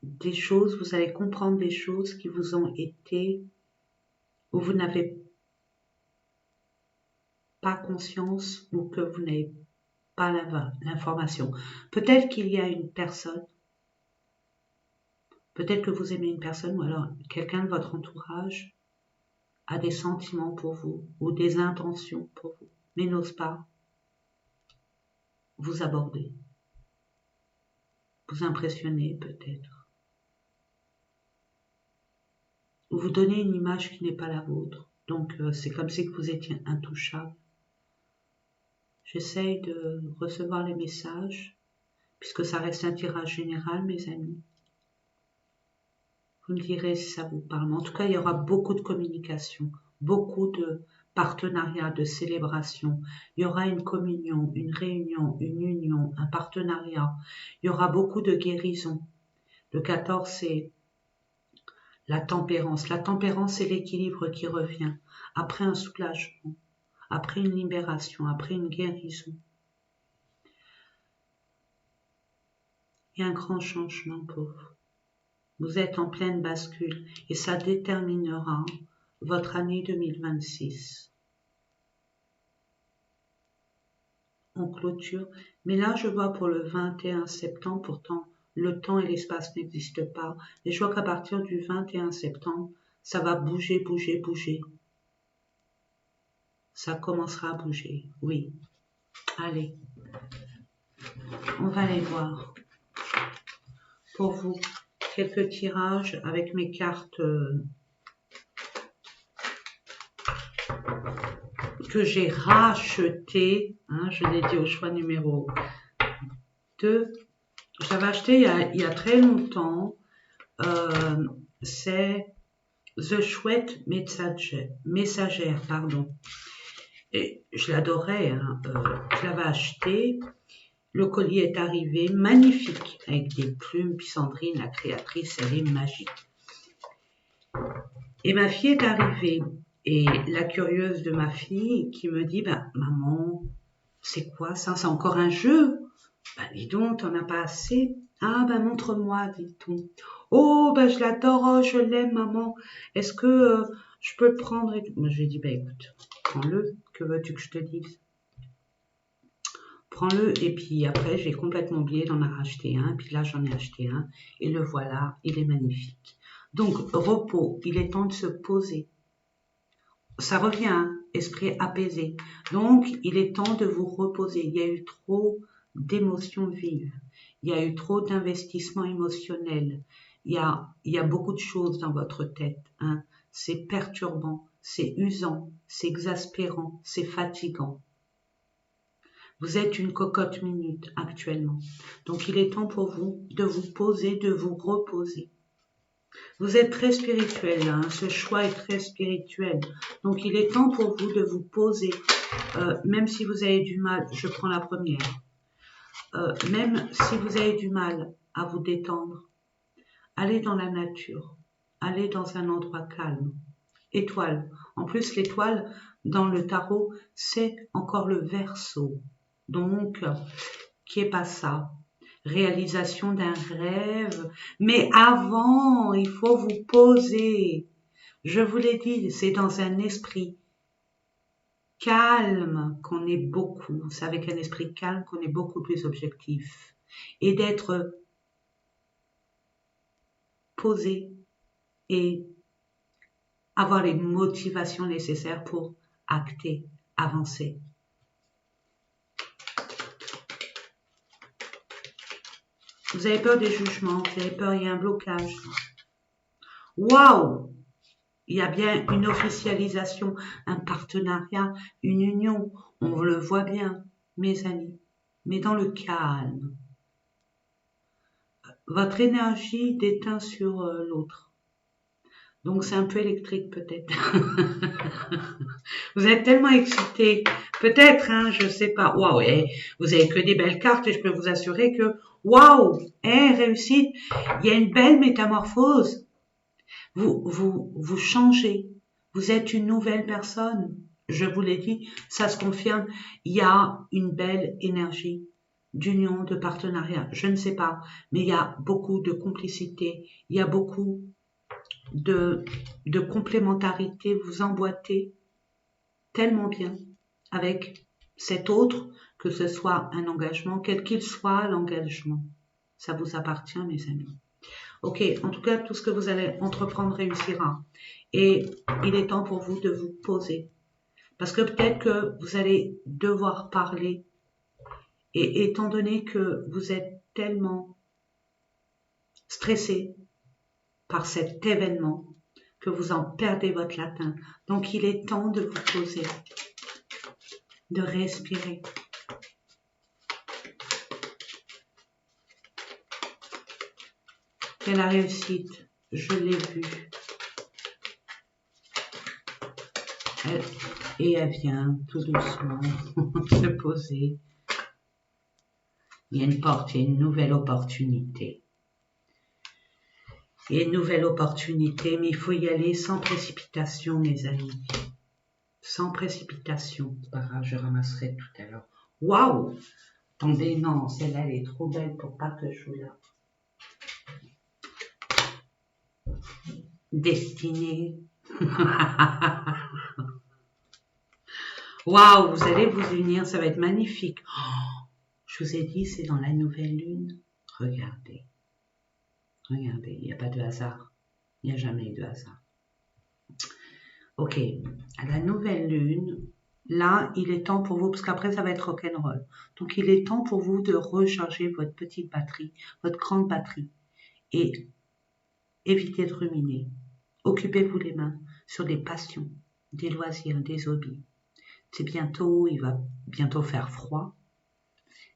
des choses, vous allez comprendre des choses qui vous ont été, où vous n'avez pas conscience ou que vous n'avez pas l'information. Peut-être qu'il y a une personne, peut-être que vous aimez une personne ou alors quelqu'un de votre entourage a des sentiments pour vous ou des intentions pour vous, mais n'ose pas vous aborder, vous impressionner peut-être, ou vous donner une image qui n'est pas la vôtre. Donc c'est comme si vous étiez intouchable. J'essaye de recevoir les messages, puisque ça reste un tirage général, mes amis. Vous me direz si ça vous parle. En tout cas, il y aura beaucoup de communication, beaucoup de partenariats, de célébrations. Il y aura une communion, une réunion, une union, un partenariat. Il y aura beaucoup de guérison. Le 14, c'est la tempérance. La tempérance, c'est l'équilibre qui revient après un soulagement, après une libération, après une guérison. Il y a un grand changement pour vous. Vous êtes en pleine bascule et ça déterminera votre année 2026. En clôture, mais là je vois pour le 21 septembre, pourtant le temps et l'espace n'existent pas, et je vois qu'à partir du 21 septembre, ça va bouger. Ça commencera à bouger, oui. Allez, on va aller voir. Pour vous, quelques tirages avec mes cartes que j'ai rachetées. Je l'ai dit au choix numéro 2. Je l'avais acheté il y a très longtemps. C'est The Chouette Messagère, pardon. Et je l'adorais. Je l'avais acheté. Le collier est arrivé, magnifique, avec des plumes. Puis Sandrine, la créatrice, elle est magique. Et ma fille est arrivée. Et la curieuse de ma fille qui me dit, maman, c'est quoi ça? C'est encore un jeu? Dis donc, t'en as pas assez? Ah, montre-moi, dit-on. Oh, je l'adore, oh, je l'aime, maman. Est-ce que Je peux le prendre et... Moi, je lui ai dit, bah écoute, prends-le, que veux-tu que je te dise? Prends-le, et puis après, j'ai complètement oublié d'en racheter un, puis là, j'en ai acheté un, et le voilà, il est magnifique. Donc, repos, il est temps de se poser. Ça revient, hein, esprit apaisé. Donc, il est temps de vous reposer. Il y a eu trop d'émotions vives. Il y a eu trop d'investissements émotionnels. Il y a beaucoup de choses dans votre tête, hein. C'est perturbant, c'est usant, c'est exaspérant, c'est fatigant. Vous êtes une cocotte minute actuellement. Donc, il est temps pour vous de vous poser, de vous reposer. Vous êtes très spirituel, hein, ce choix est très spirituel. Donc, il est temps pour vous de vous poser, même si vous avez du mal, je prends la première, même si vous avez du mal à vous détendre, allez dans la nature, allez dans un endroit calme. Étoile. En plus, l'étoile, dans le tarot, c'est encore le Verseau. Donc, qui est pas ça? Réalisation d'un rêve. Mais avant, il faut vous poser. Je vous l'ai dit, c'est dans un esprit calme qu'on est beaucoup. C'est avec un esprit calme qu'on est beaucoup plus objectif. Et d'être posé et avoir les motivations nécessaires pour acter, avancer. Vous avez peur des jugements, vous avez peur, il y a un blocage. Waouh! Il y a bien une officialisation, un partenariat, une union. On le voit bien, mes amis. Mais dans le calme. Votre énergie déteint sur l'autre. Donc c'est un peu électrique peut-être. Vous êtes tellement excité. Peut-être, hein, je sais pas. Waouh, vous avez que des belles cartes et je peux vous assurer que, waouh, réussite. Il y a une belle métamorphose. Vous changez. Vous êtes une nouvelle personne. Je vous l'ai dit, ça se confirme. Il y a une belle énergie d'union, de partenariat. Je ne sais pas, mais il y a beaucoup de complicité. Il y a beaucoup de complémentarité. Vous emboîtez tellement bien avec cet autre, que ce soit un engagement, quel qu'il soit l'engagement. Ça vous appartient, mes amis. Ok, en tout cas, tout ce que vous allez entreprendre réussira. Et il est temps pour vous de vous poser. Parce que peut-être que vous allez devoir parler. Et étant donné que vous êtes tellement stressé par cet événement, que vous en perdez votre latin. Donc, il est temps de vous poser, de respirer. C'est la réussite, je l'ai vue. Et elle vient tout doucement se poser. Il y a une porte, il y a une nouvelle opportunité. Il y a une nouvelle opportunité, mais il faut y aller sans précipitation, mes amis. Sans précipitation. C'est pas grave, je ramasserai tout à l'heure. Waouh! Attendez, non, celle-là, elle est trop belle pour pas que je vous la... Destinée. Waouh, vous allez vous unir, ça va être magnifique. Oh, je vous ai dit, c'est dans la nouvelle lune. Regardez. Regardez, il n'y a pas de hasard. Il n'y a jamais eu de hasard. Ok, à la nouvelle lune, là, il est temps pour vous, parce qu'après, ça va être rock'n'roll. Donc, il est temps pour vous de recharger votre petite batterie, votre grande batterie. Et évitez de ruminer. Occupez-vous les mains sur des passions, des loisirs, des hobbies. C'est bientôt, il va bientôt faire froid.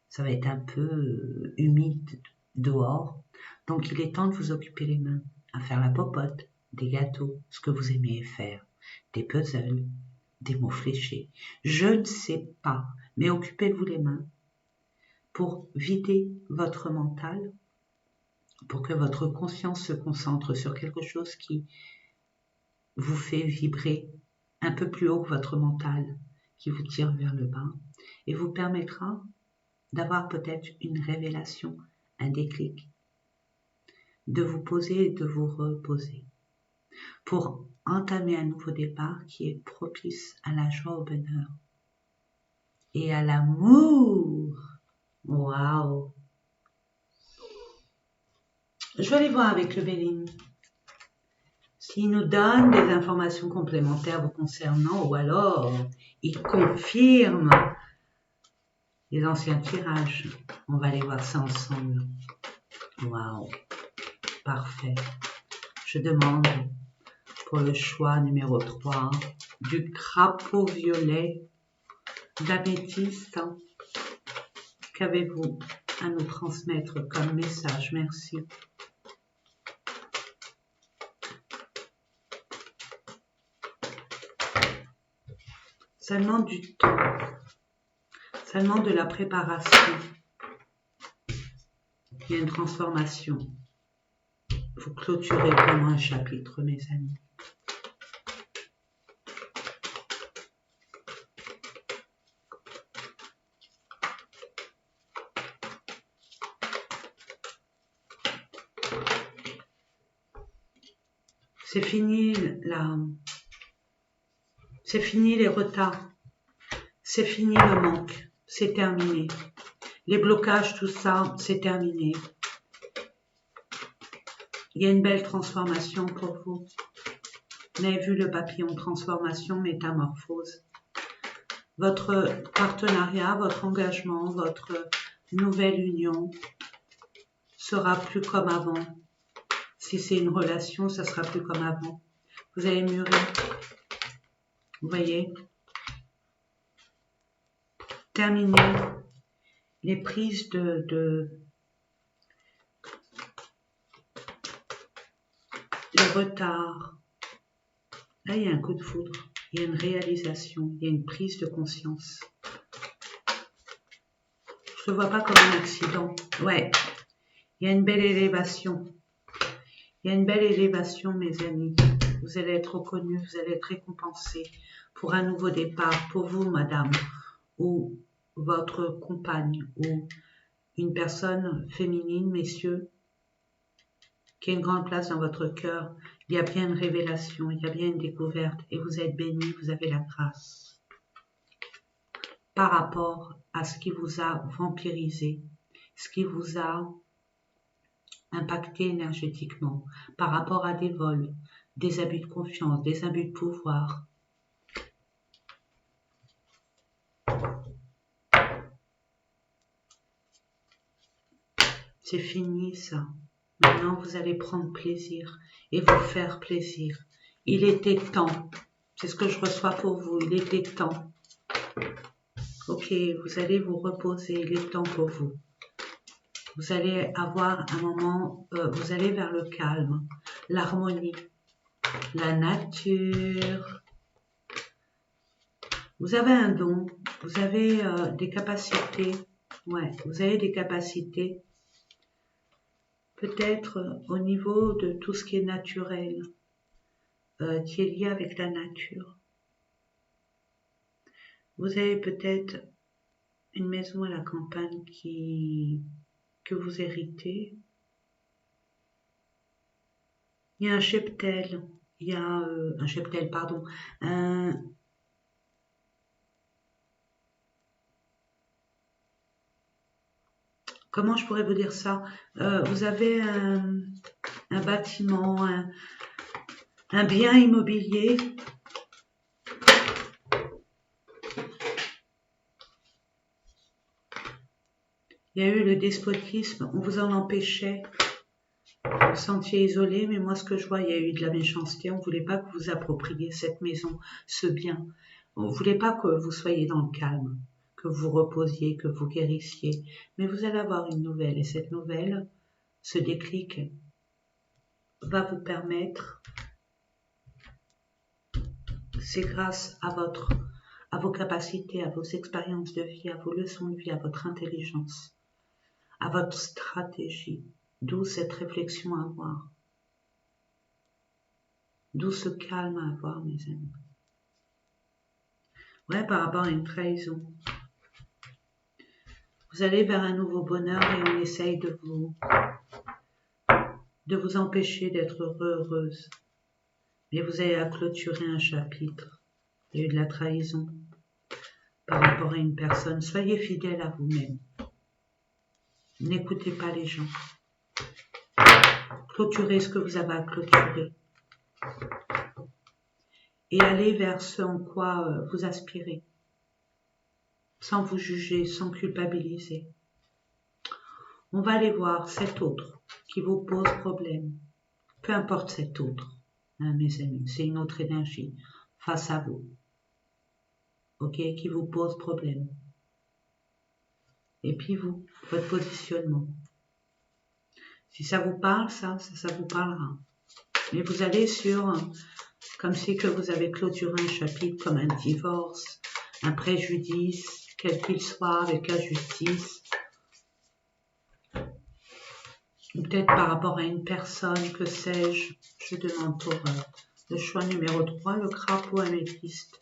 Ça va être un peu humide dehors. Donc, il est temps de vous occuper les mains à faire la popote, des gâteaux, ce que vous aimez faire, des puzzles, des mots fléchés. Je ne sais pas, mais occupez-vous les mains pour vider votre mental, pour que votre conscience se concentre sur quelque chose qui vous fait vibrer un peu plus haut que votre mental, qui vous tire vers le bas, et vous permettra d'avoir peut-être une révélation, un déclic, de vous poser et de vous reposer, pour entamer un nouveau départ qui est propice à la joie, au bonheur et à l'amour. Waouh! Je vais aller voir avec le Béline s'il nous donne des informations complémentaires vous concernant ou alors il confirme les anciens tirages. On va aller voir ça ensemble. Waouh! Parfait. Je demande pour le choix numéro 3 du crapaud violet, d'améthyste. Qu'avez-vous à nous transmettre comme message? Merci. Ça demande du temps. Ça demande de la préparation. Il y a une transformation. Vous clôturez comme un chapitre, mes amis. C'est fini c'est fini les retards, c'est fini le manque, c'est terminé. Les blocages, tout ça, c'est terminé. Il y a une belle transformation pour vous. Vous avez vu le papillon, transformation, métamorphose. Votre partenariat, votre engagement, votre nouvelle union sera plus comme avant. Si c'est une relation, ça sera plus comme avant. Vous allez mûrir. Vous voyez? Terminer les prises les retards. Là, il y a un coup de foudre. Il y a une réalisation. Il y a une prise de conscience. Je ne le vois pas comme un accident. Ouais. Il y a une belle élévation. Il y a une belle élévation, mes amis. Vous allez être reconnus, vous allez être récompensés pour un nouveau départ, pour vous, madame, ou votre compagne, ou une personne féminine, messieurs, qui a une grande place dans votre cœur. Il y a bien une révélation, il y a bien une découverte, et vous êtes bénis, vous avez la grâce. Par rapport à ce qui vous a vampirisé, ce qui vous a impacté énergétiquement, par rapport à des vols, des abus de confiance, des abus de pouvoir. C'est fini ça. Maintenant, vous allez prendre plaisir et vous faire plaisir. Il était temps. C'est ce que je reçois pour vous. Il était temps. Ok, vous allez vous reposer. Il est temps pour vous. Vous allez avoir un moment, vous allez vers le calme, l'harmonie, la nature. Vous avez un don, vous avez des capacités. Ouais, vous avez des capacités. Peut-être au niveau de tout ce qui est naturel, qui est lié avec la nature. Vous avez peut-être une maison à la campagne que vous héritez. Il y a un cheptel, il y a un cheptel, pardon, comment je pourrais vous dire ça? Vous avez un bâtiment, un bien immobilier. Il y a eu le despotisme, on vous en empêchait. Vous vous sentiez isolé, mais moi ce que je vois, il y a eu de la méchanceté. On ne voulait pas que vous appropriez cette maison, ce bien. On ne voulait pas que vous soyez dans le calme, que vous reposiez, que vous guérissiez. Mais vous allez avoir une nouvelle, et cette nouvelle, ce déclic, va vous permettre, c'est grâce à vos capacités, à vos expériences de vie, à vos leçons de vie, à votre intelligence, à votre stratégie, d'où cette réflexion à avoir, d'où ce calme à avoir, mes amis. Ouais, par rapport à une trahison. Vous allez vers un nouveau bonheur et on essaye de vous empêcher d'être heureuse. Mais vous avez à clôturer un chapitre. Il y a eu de la trahison par rapport à une personne. Soyez fidèle à vous-même. N'écoutez pas les gens. Clôturez ce que vous avez à clôturer. Et allez vers ce en quoi vous aspirez. Sans vous juger, sans culpabiliser. On va aller voir cet autre qui vous pose problème. Peu importe cet autre, hein, mes amis, c'est une autre énergie face à vous, ok, qui vous pose problème. Et puis vous, votre positionnement. Si ça vous parle, ça vous parlera. Mais vous allez sur, comme si que vous avez clôturé un chapitre comme un divorce, un préjudice, quel qu'il soit, avec la justice, ou peut-être par rapport à une personne, que sais-je. Je demande pour le choix numéro 3, le crapaud améthyste.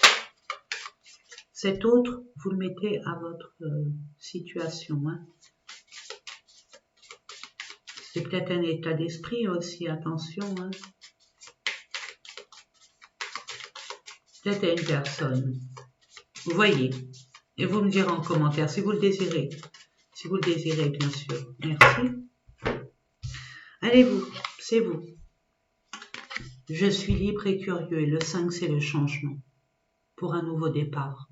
Cet autre, vous le mettez à votre situation. Hein. C'est peut-être un état d'esprit aussi, attention. Hein. Peut-être à une personne. Vous voyez. Et vous me direz en commentaire si vous le désirez. Si vous le désirez, bien sûr. Merci. Allez vous, c'est vous. Je suis libre et curieux. Et le 5, c'est le changement. Pour un nouveau départ.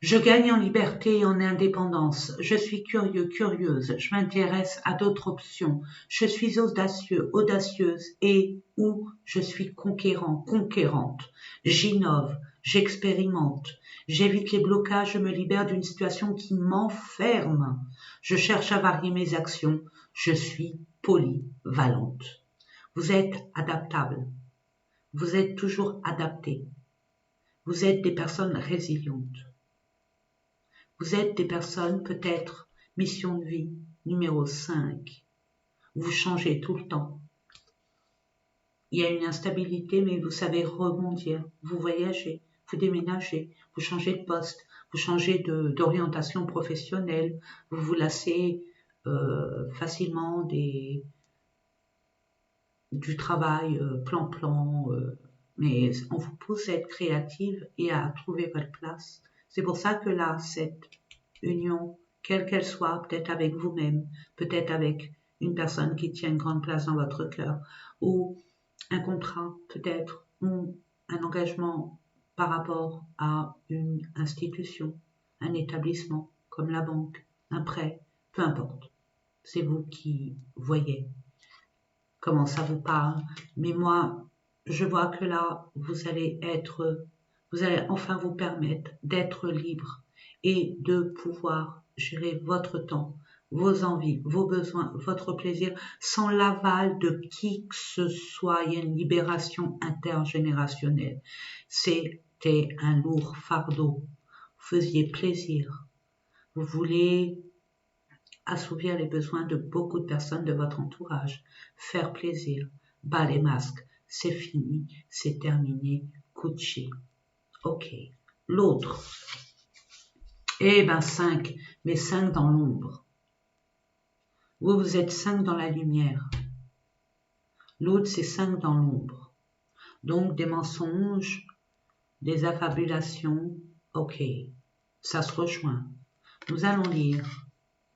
Je gagne en liberté et en indépendance. Je suis curieux, curieuse. Je m'intéresse à d'autres options. Je suis audacieux, audacieuse et ou je suis conquérant, conquérante. J'innove, j'expérimente. J'évite les blocages, je me libère d'une situation qui m'enferme. Je cherche à varier mes actions. Je suis polyvalente. Vous êtes adaptable. Vous êtes toujours adapté. Vous êtes des personnes résilientes. Vous êtes des personnes, peut-être, mission de vie, numéro 5. Vous changez tout le temps. Il y a une instabilité, mais vous savez rebondir. Vous voyagez, vous déménagez, vous changez de poste, vous changez d'orientation professionnelle, vous vous lassez facilement du travail plan-plan, mais on vous pousse à être créative et à trouver votre place. C'est pour ça que là, cette union, quelle qu'elle soit, peut-être avec vous-même, peut-être avec une personne qui tient une grande place dans votre cœur, ou un contrat, peut-être, ou un engagement par rapport à une institution, un établissement, comme la banque, un prêt, peu importe. C'est vous qui voyez comment ça vous parle. Mais moi, je vois que là, vous allez enfin vous permettre d'être libre et de pouvoir gérer votre temps, vos envies, vos besoins, votre plaisir, sans l'aval de qui que ce soit. Il y a une libération intergénérationnelle. C'était un lourd fardeau. Vous faisiez plaisir. Vous voulez assouvir les besoins de beaucoup de personnes de votre entourage, faire plaisir, bas les masques, c'est fini, c'est terminé, Gucci. Ok. L'autre, eh ben 5, mais 5 dans l'ombre. Vous êtes 5 dans la lumière. L'autre, c'est 5 dans l'ombre. Donc des mensonges, des affabulations, ok, ça se rejoint. Nous allons lire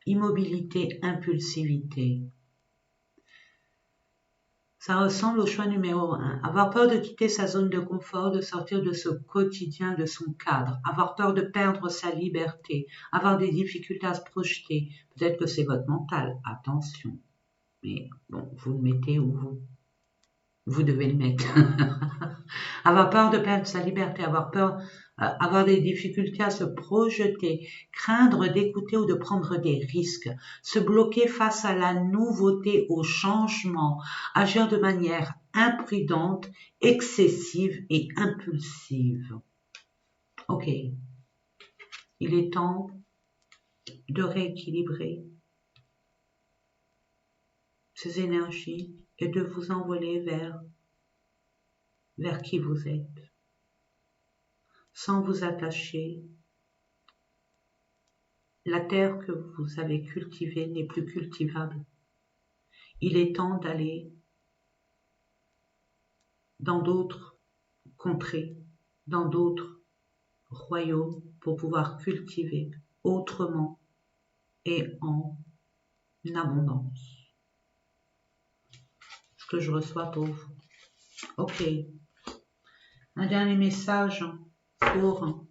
immobilité, impulsivité. Ça ressemble au choix numéro 1. Avoir peur de quitter sa zone de confort, de sortir de ce quotidien, de son cadre. Avoir peur de perdre sa liberté. Avoir des difficultés à se projeter. Peut-être que c'est votre mental. Attention. Mais bon, vous le mettez où vous devez le mettre. Avoir peur de perdre sa liberté. Avoir peur, avoir des difficultés à se projeter. Craindre d'écouter ou de prendre des risques. Se bloquer face à la nouveauté, au changement. Agir de manière imprudente, excessive et impulsive. Ok. Il est temps de rééquilibrer ces énergies et de vous envoler vers qui vous êtes, sans vous attacher. La terre que vous avez cultivée n'est plus cultivable. Il est temps d'aller dans d'autres contrées, dans d'autres royaumes pour pouvoir cultiver autrement et en abondance. Ce que je reçois pour vous. Ok. Un dernier message pour,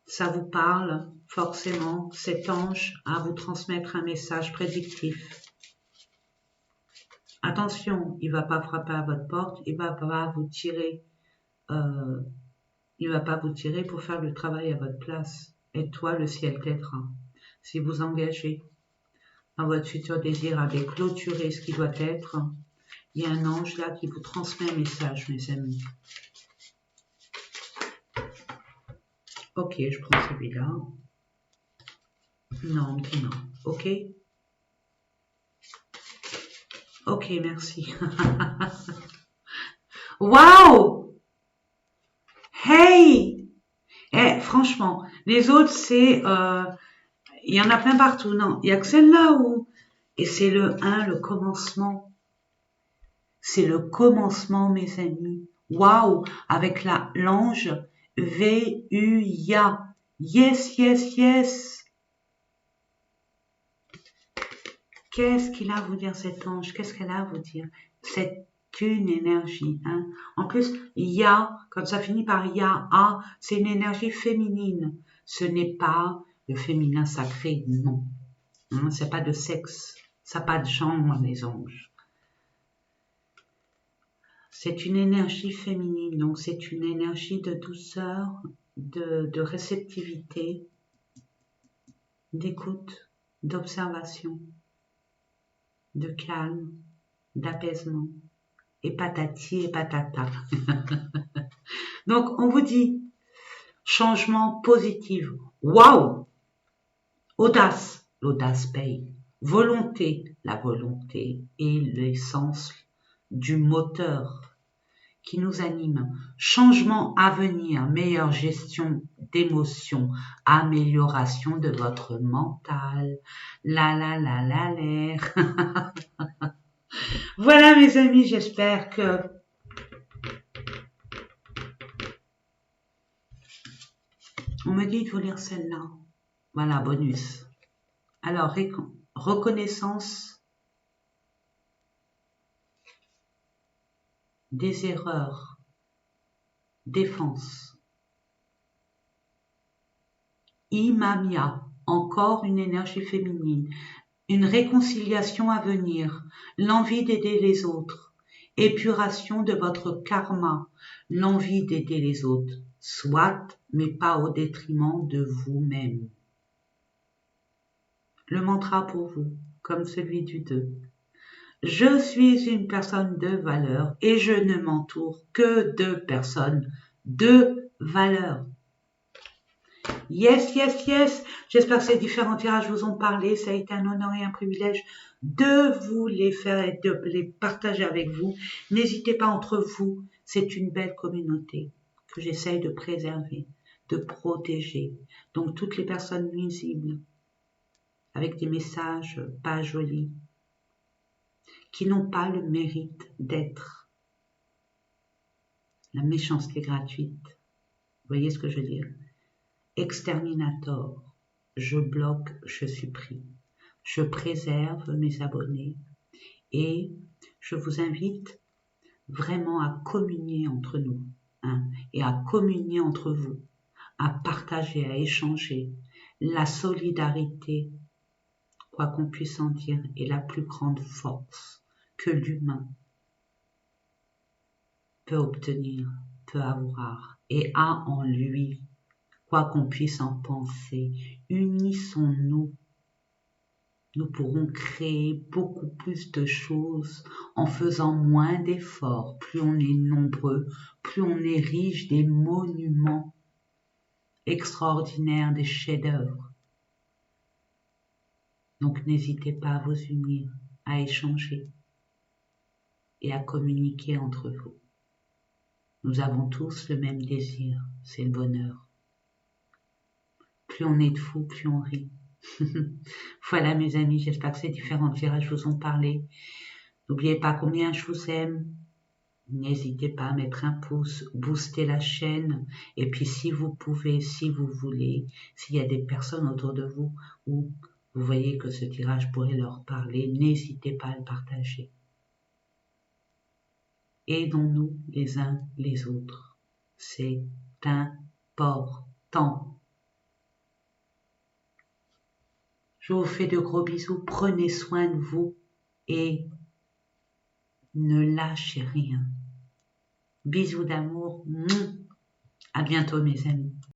ça vous parle forcément, cet ange à vous transmettre un message prédictif. Attention, il va pas frapper à votre porte, il va pas vous tirer, il va pas vous tirer pour faire le travail à votre place. Et toi, le ciel t'aidera. Si vous engagez dans votre futur désir à déclôturer ce qui doit être, il y a un ange là qui vous transmet un message, mes amis. Ok, je prends celui-là. Non, non. Ok. Ok, merci. Waouh! Hey! Eh, franchement, les autres, c'est... il y en a plein partout. Non, il y a que celle-là où... Et c'est le 1, le commencement. C'est le commencement, mes amis. Waouh! Avec l'ange V-U-Y-A. Yes, yes, yes. Qu'est-ce qu'il a à vous dire, cet ange? Qu'est-ce qu'elle a à vous dire? C'est une énergie. Hein. En plus, ya, quand ça finit par ya, a, c'est une énergie féminine. Ce n'est pas le féminin sacré, non. Hein, c'est pas de sexe. Ça n'a pas de genre, les anges. C'est une énergie féminine, donc c'est une énergie de douceur, de réceptivité, d'écoute, d'observation, de calme, d'apaisement, et patati et patata. Donc, on vous dit, changement positif. Waouh! Audace, l'audace paye. Volonté, la volonté est l'essence du moteur qui nous anime. Changement à venir, meilleure gestion d'émotions, amélioration de votre mental. La l'air. Voilà mes amis, j'espère que on me dit de vous lire celle-là. Voilà, bonus. Alors, reconnaissance des erreurs, défense. Imamia, encore une énergie féminine, une réconciliation à venir, l'envie d'aider les autres, épuration de votre karma, l'envie d'aider les autres, soit, mais pas au détriment de vous-même. Le mantra pour vous, comme celui du 2. Je suis une personne de valeur et je ne m'entoure que de personnes de valeur. Yes, yes, yes. J'espère que ces différents tirages vous ont parlé. Ça a été un honneur et un privilège de vous les faire et de les partager avec vous. N'hésitez pas entre vous. C'est une belle communauté que j'essaye de préserver, de protéger. Donc, toutes les personnes nuisibles, avec des messages pas jolis, qui n'ont pas le mérite d'être. La méchanceté gratuite. Vous voyez ce que je veux dire? Exterminator. Je bloque, je supprime. Je préserve mes abonnés et je vous invite vraiment à communier entre nous hein, et à communier entre vous, à partager, à échanger. La solidarité, quoi qu'on puisse en dire, est la plus grande force que l'humain peut obtenir, peut avoir et a en lui, quoi qu'on puisse en penser. Unissons-nous. Nous pourrons créer beaucoup plus de choses en faisant moins d'efforts. Plus on est nombreux, plus on érige des monuments extraordinaires, des chefs-d'œuvre. Donc n'hésitez pas à vous unir, à échanger et à communiquer entre vous. Nous avons tous le même désir, c'est le bonheur. Plus on est de fous, plus on rit. Voilà mes amis, j'espère que ces différents tirages vous ont parlé. N'oubliez pas combien je vous aime. N'hésitez pas à mettre un pouce, booster la chaîne. Et puis si vous pouvez, si vous voulez, s'il y a des personnes autour de vous où vous voyez que ce tirage pourrait leur parler, n'hésitez pas à le partager. Aidons-nous les uns les autres. C'est important. Je vous fais de gros bisous. Prenez soin de vous et ne lâchez rien. Bisous d'amour. À bientôt mes amis.